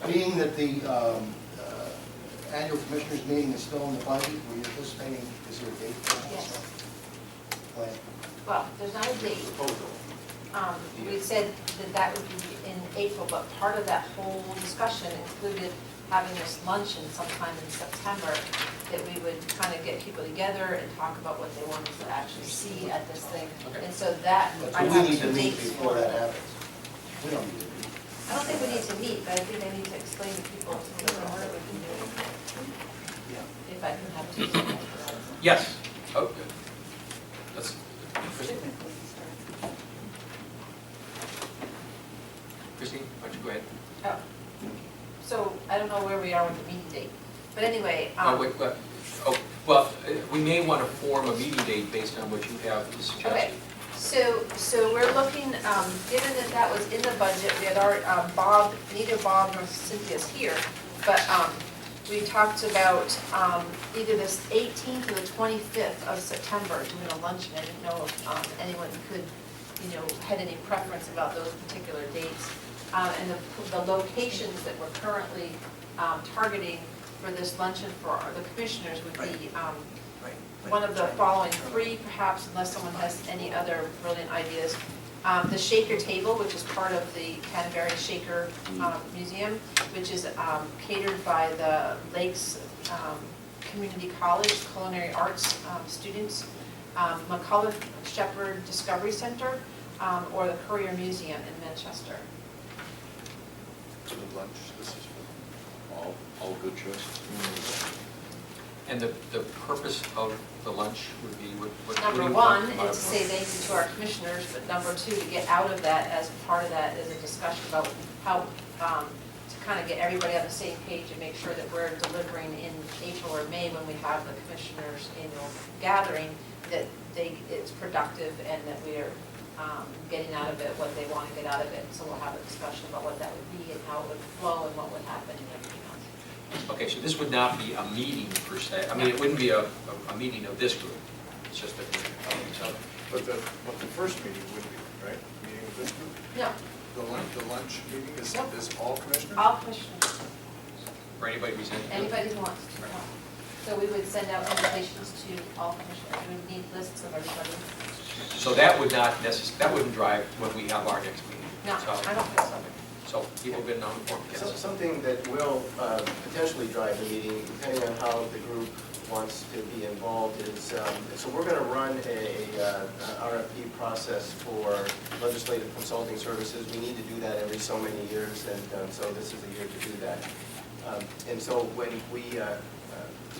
Being that the annual commissioners meeting is still in the budget, were you anticipating, is there a date for that? Yes. When? Well, there's not a date. we said that that would be in April, but part of that whole discussion included having this luncheon sometime in September, that we would kind of get people together and talk about what they wanted to actually see at this thing. Okay. And so that, But I we have need to two meet dates before for that it. happens. We don't need to meet. I don't think we need to meet, but I think I need to explain to people what we've been doing. If I can have two seconds. Yes. Oh, good. Let's, Christine? Christine, why don't you go ahead? Oh. So I don't know where we are with the meeting date, but anyway. Oh, wait, what? Oh, well, we may want to form a meeting date based on what you have to suggest. Okay, so we're looking, given that that was in the budget, we had already, Bob, neither Bob nor Cynthia's here, but we talked about either this 18th or the 25th of September doing a luncheon. I didn't know if anyone could, had any preference about those particular dates. And the locations that we're currently targeting for this luncheon for the commissioners would be one of the following three, perhaps, unless someone has any other brilliant ideas. The Shaker Table, which is part of the Canterbury Shaker Museum, which is catered by the Lakes Community College Culinary Arts students, McCullough Shepherd Discovery Center, or the Courier Museum in Manchester. For the lunch, this is for All good choices. And the purpose of the lunch would be, what do Number you one want is to say thank you to our commissioners, but number two, to get out of that, as part of that, is a discussion about how, to kind of get everybody on the same page and make sure that we're delivering in April or May when we have the commissioners' annual gathering, that it's productive and that we're getting out of it what they want to get out of it. So we'll have a discussion about what that would be and how it would flow and what would happen and everything else. Okay, so this would not be a meeting per se. I mean, it wouldn't be a meeting of this group. It's just a, But the first meeting would be, right? Meeting with this group? No, The lunch meeting is Nope. all commissioners? all commissioners, for anybody who's in. anybody who wants to come. So we would send out invitations to all commissioners. We would need lists of everybody. So that would not that wouldn't drive when we have our next meeting. No, So- I don't think so. So people have been informed, yes. Something that will potentially drive the meeting, depending on how the group wants to be involved, is, so we're going to run a RFP process for legislative consulting services. We need to do that every so many years, and so this is the year to do that. And so when we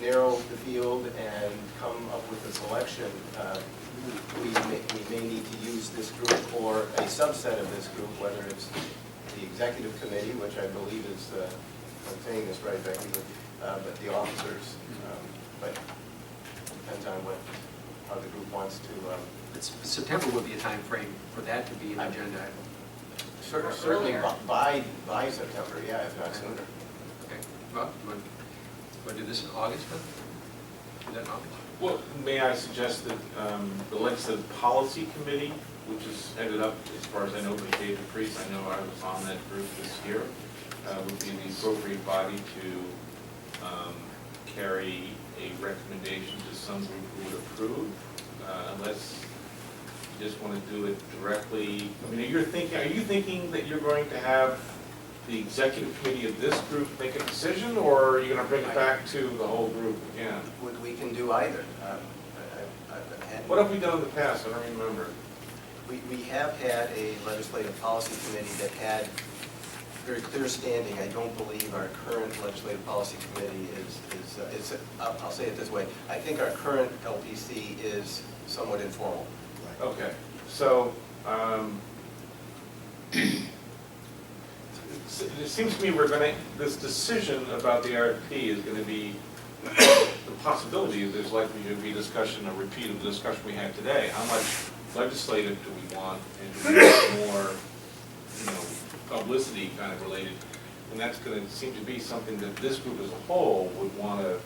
narrow the field and come up with a selection, we may need to use this group or a subset of this group, whether it's the executive committee, which I believe is, I'm saying this right, Becky, but the officers, but depends on how the group wants to. September would be a time frame for that to be an agenda item. Certainly by September, yeah, if not sooner. Okay, well, you want to do this in August then? Is that in August? Well, may I suggest that the Legislative Policy Committee, which has ended up, as far as I know, with David Priest, I know I was on that group this year, would be the appropriate body to carry a recommendation to some group who would approve, unless you just want to do it directly. I mean, are you thinking that you're going to have the executive committee of this group make a decision, or are you going to bring it back to the whole group again? We can do either. What have we done in the past? I don't remember. We have had a legislative policy committee that had very clear standing. I don't believe our current legislative policy committee is I'll say it this way. I think our current LPC is somewhat informal. Okay, so it seems to me this decision about the RFP is going to be the possibility that there's likely to be discussion, a repeat of the discussion we had today. How much legislative do we want, and do we want more, publicity kind of related? And that's going to seem to be something that this group as a whole would want to,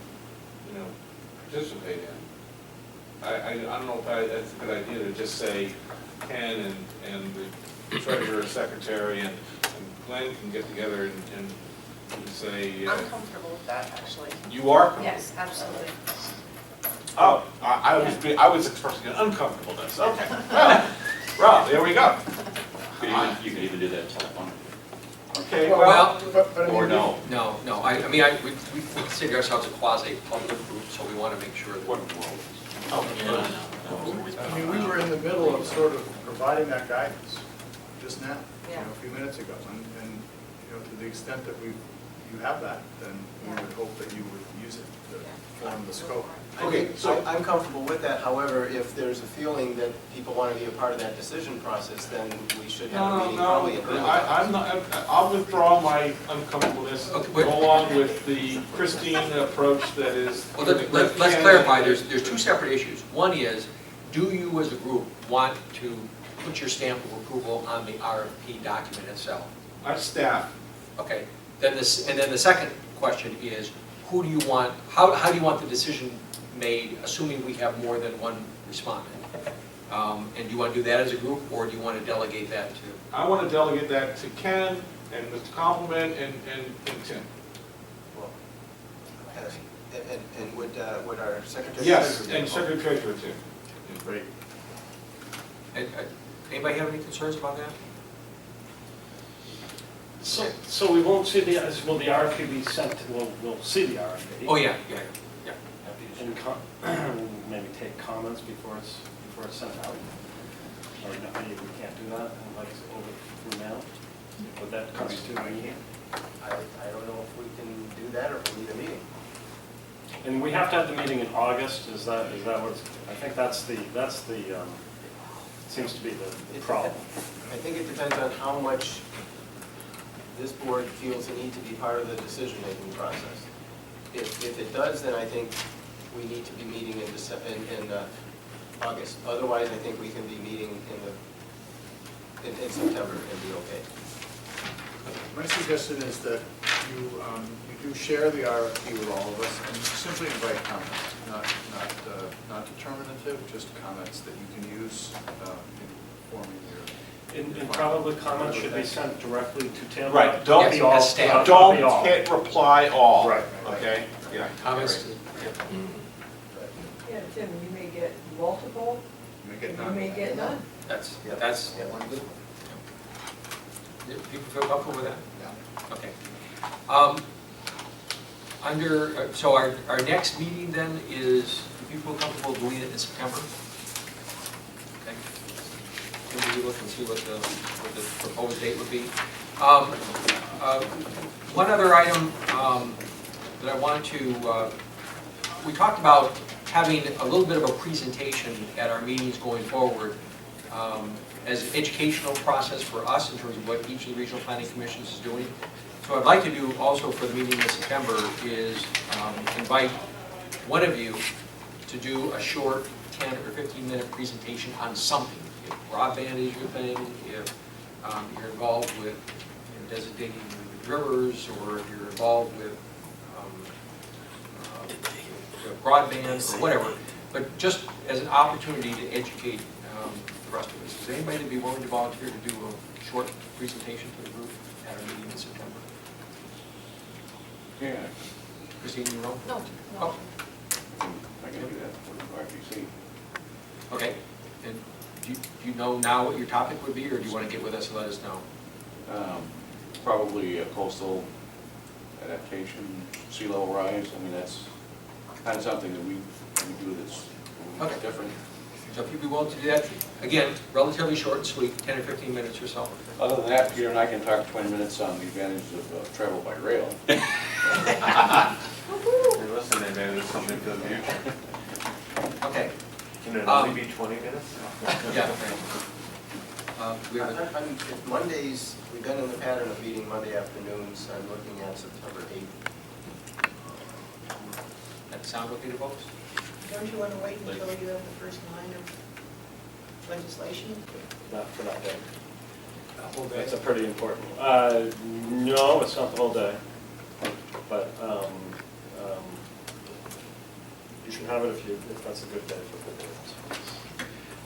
participate in. I don't know if that's a good idea to just say Ken and the treasurer, secretary, and Glenn can get together and say. I'm comfortable with that, actually. You are comfortable? Yes, absolutely. Oh, I was expressing an uncomfortableness. Okay. Well, there we go. You can even do that telephonically. Okay, Well, but I mean, Or no. No, I mean, we consider ourselves a quasi-public group, so we want to make sure that. I mean, we were in the middle of sort of providing that guidance just now, Yeah. a few minutes ago. And, to the extent that you have that, then we would hope that you would use it to form the scope. Okay, so I'm comfortable with that. However, if there's a feeling that people want to be a part of that decision process, then we should have a meeting probably in early I'm not, I'll withdraw my uncomfortableness, Okay, wait. go along with the Christine approach that is. Well, let's clarify, there's two separate issues. One is, do you as a group want to put your stamp of approval on the RFP document itself? Our staff. Okay, then the second question is, who do you want, how do you want the decision made, assuming we have more than one respondent? And do you want to do that as a group, or do you want to delegate that to? I want to delegate that to Ken and Mr. Compliment and Tim. And would our secretary? Yes, and Secretary Treasurer too. Great. Anybody have any concerns about that? So we won't see will the RFP be sent, we'll see the RFP? Oh, yeah. And maybe take comments before it's sent out? Or no, we can't do that, like over through mail? Would that constitute a meeting? I don't know if we can do that or if we need a meeting. And we have to have the meeting in August, is that what, I think that's the, seems to be the problem. I think it depends on how much this board feels the need to be part of the decision-making process. If it does, then I think we need to be meeting in August. Otherwise, I think we can be meeting in September and be okay. My suggestion is that you do share the RFP with all of us and simply invite comments, not determinative, just comments that you can use in forming your. And probably comments should be sent directly to Tim. Right, don't Yes, be all, as staff. don't hit reply all. Right. Okay? Yeah. Comments? Yeah, Tim, you may get multiple, Make you may get none. That's, Yeah, one good one. people feel comfortable with that? Yeah. Okay. So our next meeting then is, do people feel comfortable doing it in September? Okay. Can we look and see what the proposed date would be? One other item that I wanted to, we talked about having a little bit of a presentation at our meetings going forward as an educational process for us in terms of what each of the regional planning commissions is doing. So what I'd like to do also for the meeting in September is invite one of you to do a short 10 or 15-minute presentation on something. If broadband is your thing, if you're involved with designating rivers, or if you're involved with broadband or whatever, but just as an opportunity to educate the rest of us. Is anybody to be willing to volunteer to do a short presentation to the group at our meeting in September? Yeah, Christine, you wrong? No, Oh, I can do that for RPC. okay. And do you know now what your topic would be, or do you want to get with us and let us know? Probably coastal adaptation, sea level rise. I mean, that's kind of something that we do that's Okay. different. So if you'd be willing to do that, again, relatively short and sweet, 10 or 15 minutes or so. Other than that, Peter and I can talk 20 minutes on the advantages of travel by rail. Hey, listen, maybe there's something for the future. Okay. Can it only be 20 minutes? Yeah. We have a- If Mondays, we've been in the pattern of meeting Monday afternoons. I'm looking at September 8th. that sound okay to folks? Don't you want to wait until you have the first line of legislation? Not for that day. That's a pretty important, no, it's not the whole day, but you should have it if that's a good day for the day.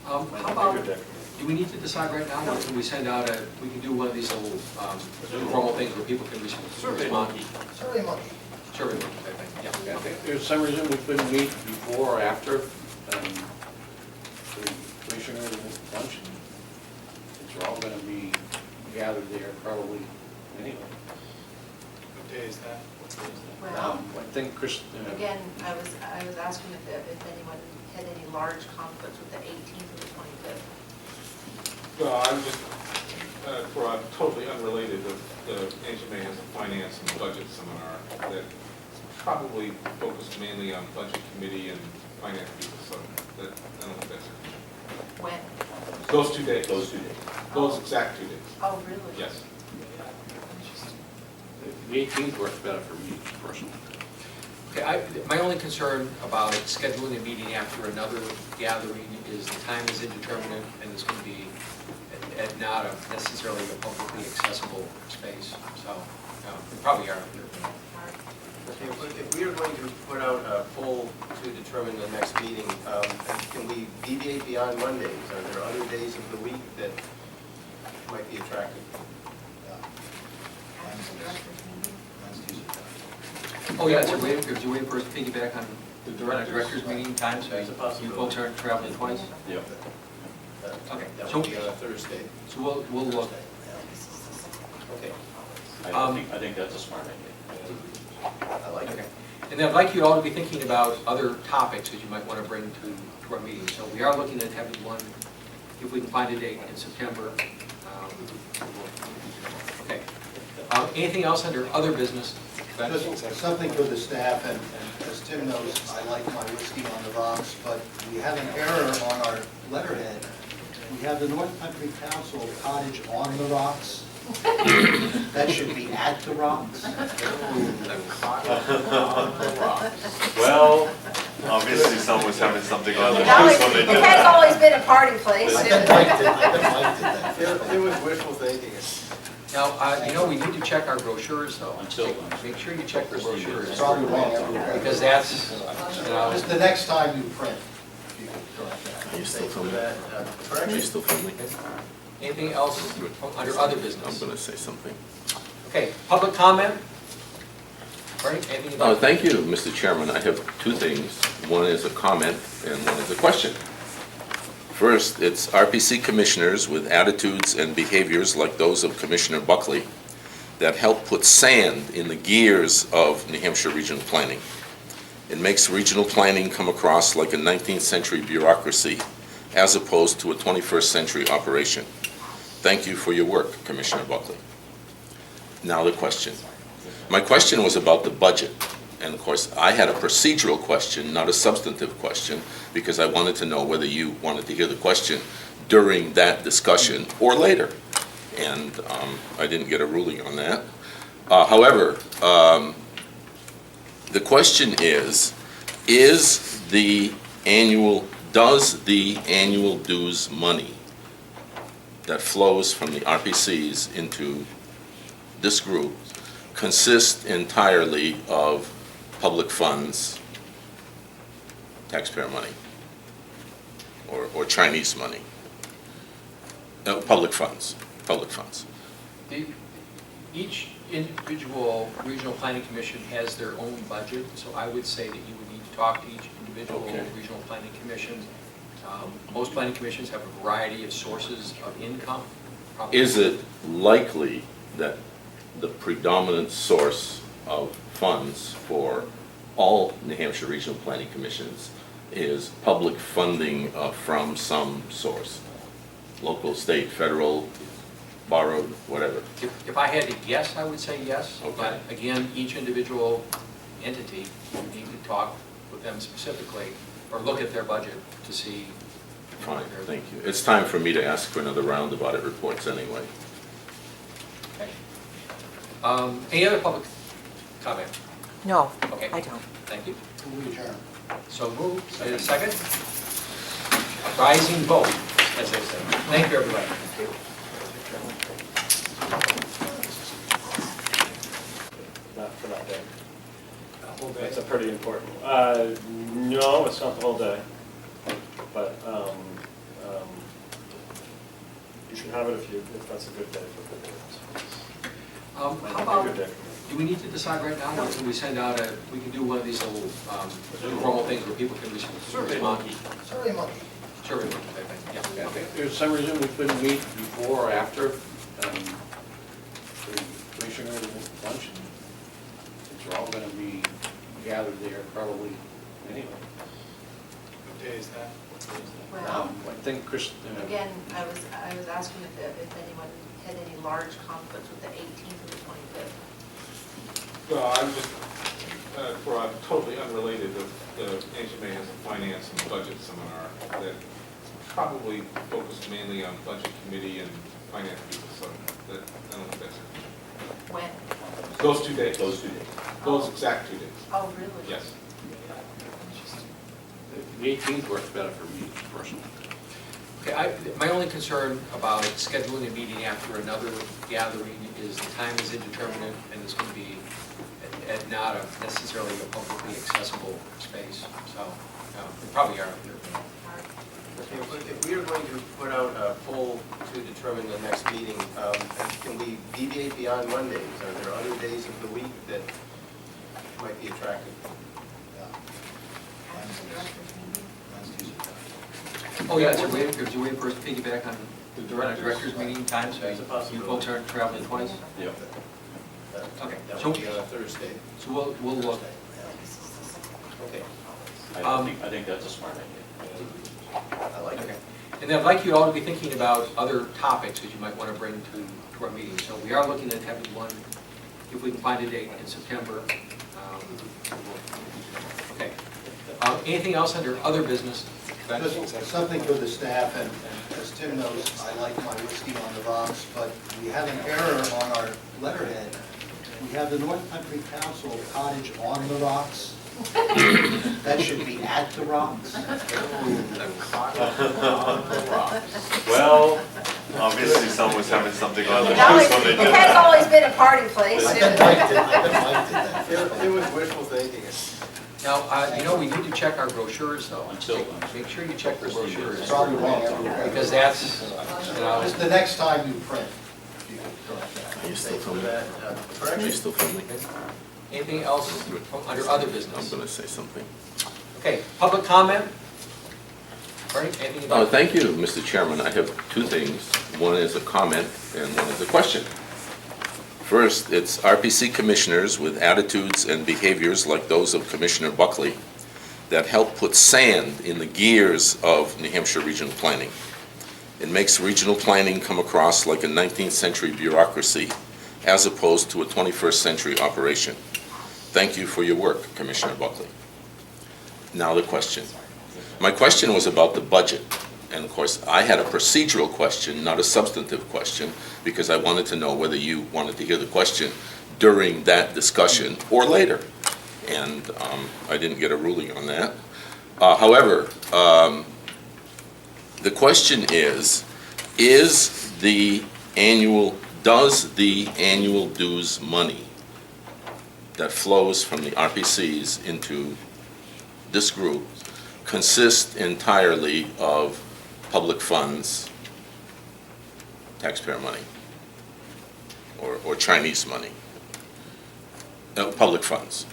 How about, do we need to decide right now, or can we send out we can do one of these little informal things where people can respond? Survey monkey. Survey monkey, I think, yeah. Okay. There's some reason we couldn't meet before or after the commissioner luncheon. It's we're all gonna be gathered there probably anyway. What day is that? Well, I think Chris, again, I was asking if anyone had any large conflicts with the 18th or the 25th. Well, I'm just, totally unrelated, the NHMA has a finance and budget seminar that probably focused mainly on budget committee and finance people, so that, I don't think that's it. When? Those 2 days. those 2 days. Those exact 2 days, Oh, really? yes. The 18th works better for me personally. Okay, my only concern about scheduling a meeting after another gathering is the time is indeterminate and it's going to be at not necessarily a publicly accessible space, so we probably are. Okay, but if we are going to put out a poll to determine the next meeting, can we deviate beyond Mondays? Are there other days of the week that might be attractive? Oh, yeah, so waiting for us to piggyback on the director's meeting times, so you folks aren't traveling twice? Yep. Okay, That so, would be on a Thursday. so we'll look. Okay, I think that's a smart idea. I like it. Okay. And I'd like you all to be thinking about other topics that you might want to bring to our meeting. So we are looking at having one, if we can find a date in September. Okay. Anything else under other business? Just something for the staff, and as Tim knows, I like my whiskey on the rocks, but we have an error on our letterhead. We have the North Country Council Cottage on the Rocks. That should be at the rocks. Well, obviously someone's having something on the It house when they do has that. always been a party place. I've been liked it. It was wishful thinking. Now, we need to check our brochures, though. Until Make sure you check the brochures, Probably wrong everywhere. because that's, Just the next time you print, if you could correct that. Are you still filming? That, Are you still filming? anything else under other I'm business? going to say something. Okay, public comment? Bernie, anything about? Thank you, Mr. Chairman. I have two things. One is a comment and one is a question. First, it's RPC commissioners with attitudes and behaviors like those of Commissioner Buckley that help put sand in the gears of New Hampshire regional planning. It makes regional planning come across like a 19th century bureaucracy as opposed to a 21st century operation. Thank you for your work, Commissioner Buckley. Now the question. My question was about the budget. And of course, I had a procedural question, not a substantive question, because I wanted to know whether you wanted to hear the question during that discussion or later. And I didn't get a ruling on that. However, the question is does the annual dues money that flows from the RPCs into this group consist entirely of public funds, taxpayer money, or Chinese money? Public funds. Each individual regional planning commission has their own budget, so I would say that you would need to talk to each individual regional planning commission. Most planning commissions have a variety of sources of income. Is it likely that the predominant source of funds for all New Hampshire regional planning commissions is public funding from some source? Local, state, federal, borrowed, whatever? If I had to guess, I would say yes. Okay. But again, each individual entity, you need to talk with them specifically or look at their budget to see. Fine, thank you. It's time for me to ask for another round of audit reports anyway. Okay. Any other public comment? No, Okay. I don't. Thank you. We adjourn. So moved. In a second. A rising vote, as they say. Thank you, everybody. Not for that day. That's a pretty important, no, it's not the whole day, but, you should have it if that's a good day for good days. How Might not be a about, good day. do we need to decide right now, or can we send out we can do one of these little informal things where people can respond? Survey monkey. Sure, we will, I think, yeah, okay. There's some reason we couldn't meet before or after the commissioner luncheon. Since we're all gonna be gathered there probably anyway. What day is that? Well, I think Chris, again, I was asking if anyone had any large conflicts with the 18th or the 25th. Well, I'm just, for a totally unrelated, the NHMA has a finance and budget seminar that probably focused mainly on budget committee and finance people, so that, I don't think that's it. When? Those 2 days. those 2 days. Those exact 2 days. Oh, really? Yes. The 18th works better for me personally. Okay, my only concern about scheduling a meeting after another gathering is the time is indeterminate and it's going to be at not necessarily a publicly accessible space, so we probably are. Okay, if we are going to put out a poll to determine the next meeting, can we deviate beyond Mondays? Are there other days of the week that might be attractive? Oh, yeah, is there a way for us to piggyback on the director's meeting times? That's a possibility. You folks aren't traveling twice? Yep. Okay, That so, would be on a Thursday. so we'll look. Okay. I think that's a smart idea. I like Okay. it. And I'd like you all to be thinking about other topics that you might want to bring to our meeting. So we are looking at having one, if we can find a date in September. Okay. Anything else under other business? Just something for the staff, and as Tim knows, I like my whiskey on the rocks, but we have an error on our letterhead. We have the North Country Council Cottage on the Rocks. That should be at the rocks. Well, obviously someone's having something on the It house. has always been a party place. I've been liked it, I've been liked it. It was wishful thinking. Now, we need to check our brochures though. Until Make sure you check the brochures. Probably wrong everywhere. Because that's, Just the next time you print, if you could correct that. Are you still filming? Are Correction. you still filming? anything else under other I'm business? going to say something. Okay, public comment? Bernie, anything Oh, about? thank you, Mr. Chairman. I have two things. One is a comment and one is a question. First, it's RPC commissioners with attitudes and behaviors like those of Commissioner Buckley that help put sand in the gears of New Hampshire regional planning. It makes regional planning come across like a 19th century bureaucracy as opposed to a 21st century operation. Thank you for your work, Commissioner Buckley. Now the question. My question was about the budget. And of course, I had a procedural question, not a substantive question, because I wanted to know whether you wanted to hear the question during that discussion or later. And I didn't get a ruling on that. However, the question is does the annual dues money that flows from the RPCs into this group consist entirely of public funds, taxpayer money, or Chinese money? No, public funds.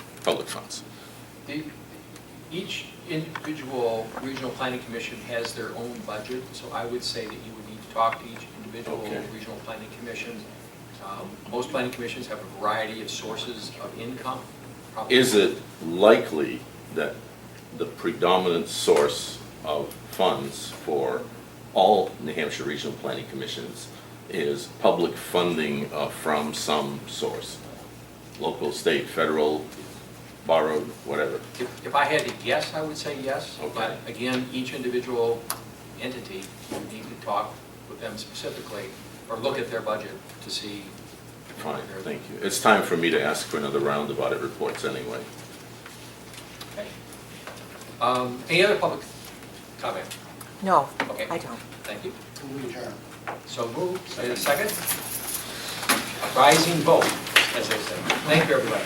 Each individual regional planning commission has their own budget, so I would say that you would need to talk to each individual Okay. regional planning commission. Most planning commissions have a variety of sources of income. Probably- Is it likely that the predominant source of funds for all New Hampshire regional planning commissions is public funding from some source? Local, state, federal, borrowed, whatever. If I had to guess, I would say yes, Okay. but again, each individual entity, you need to talk with them specifically, or look at their budget to see. Fine, thank you. It's time for me to ask for another round of audit reports anyway. Okay. Any other public comment? No, Okay. I don't. Thank you. We adjourn. So moved. Say a second. A rising vote, as they say. Thank you, everybody.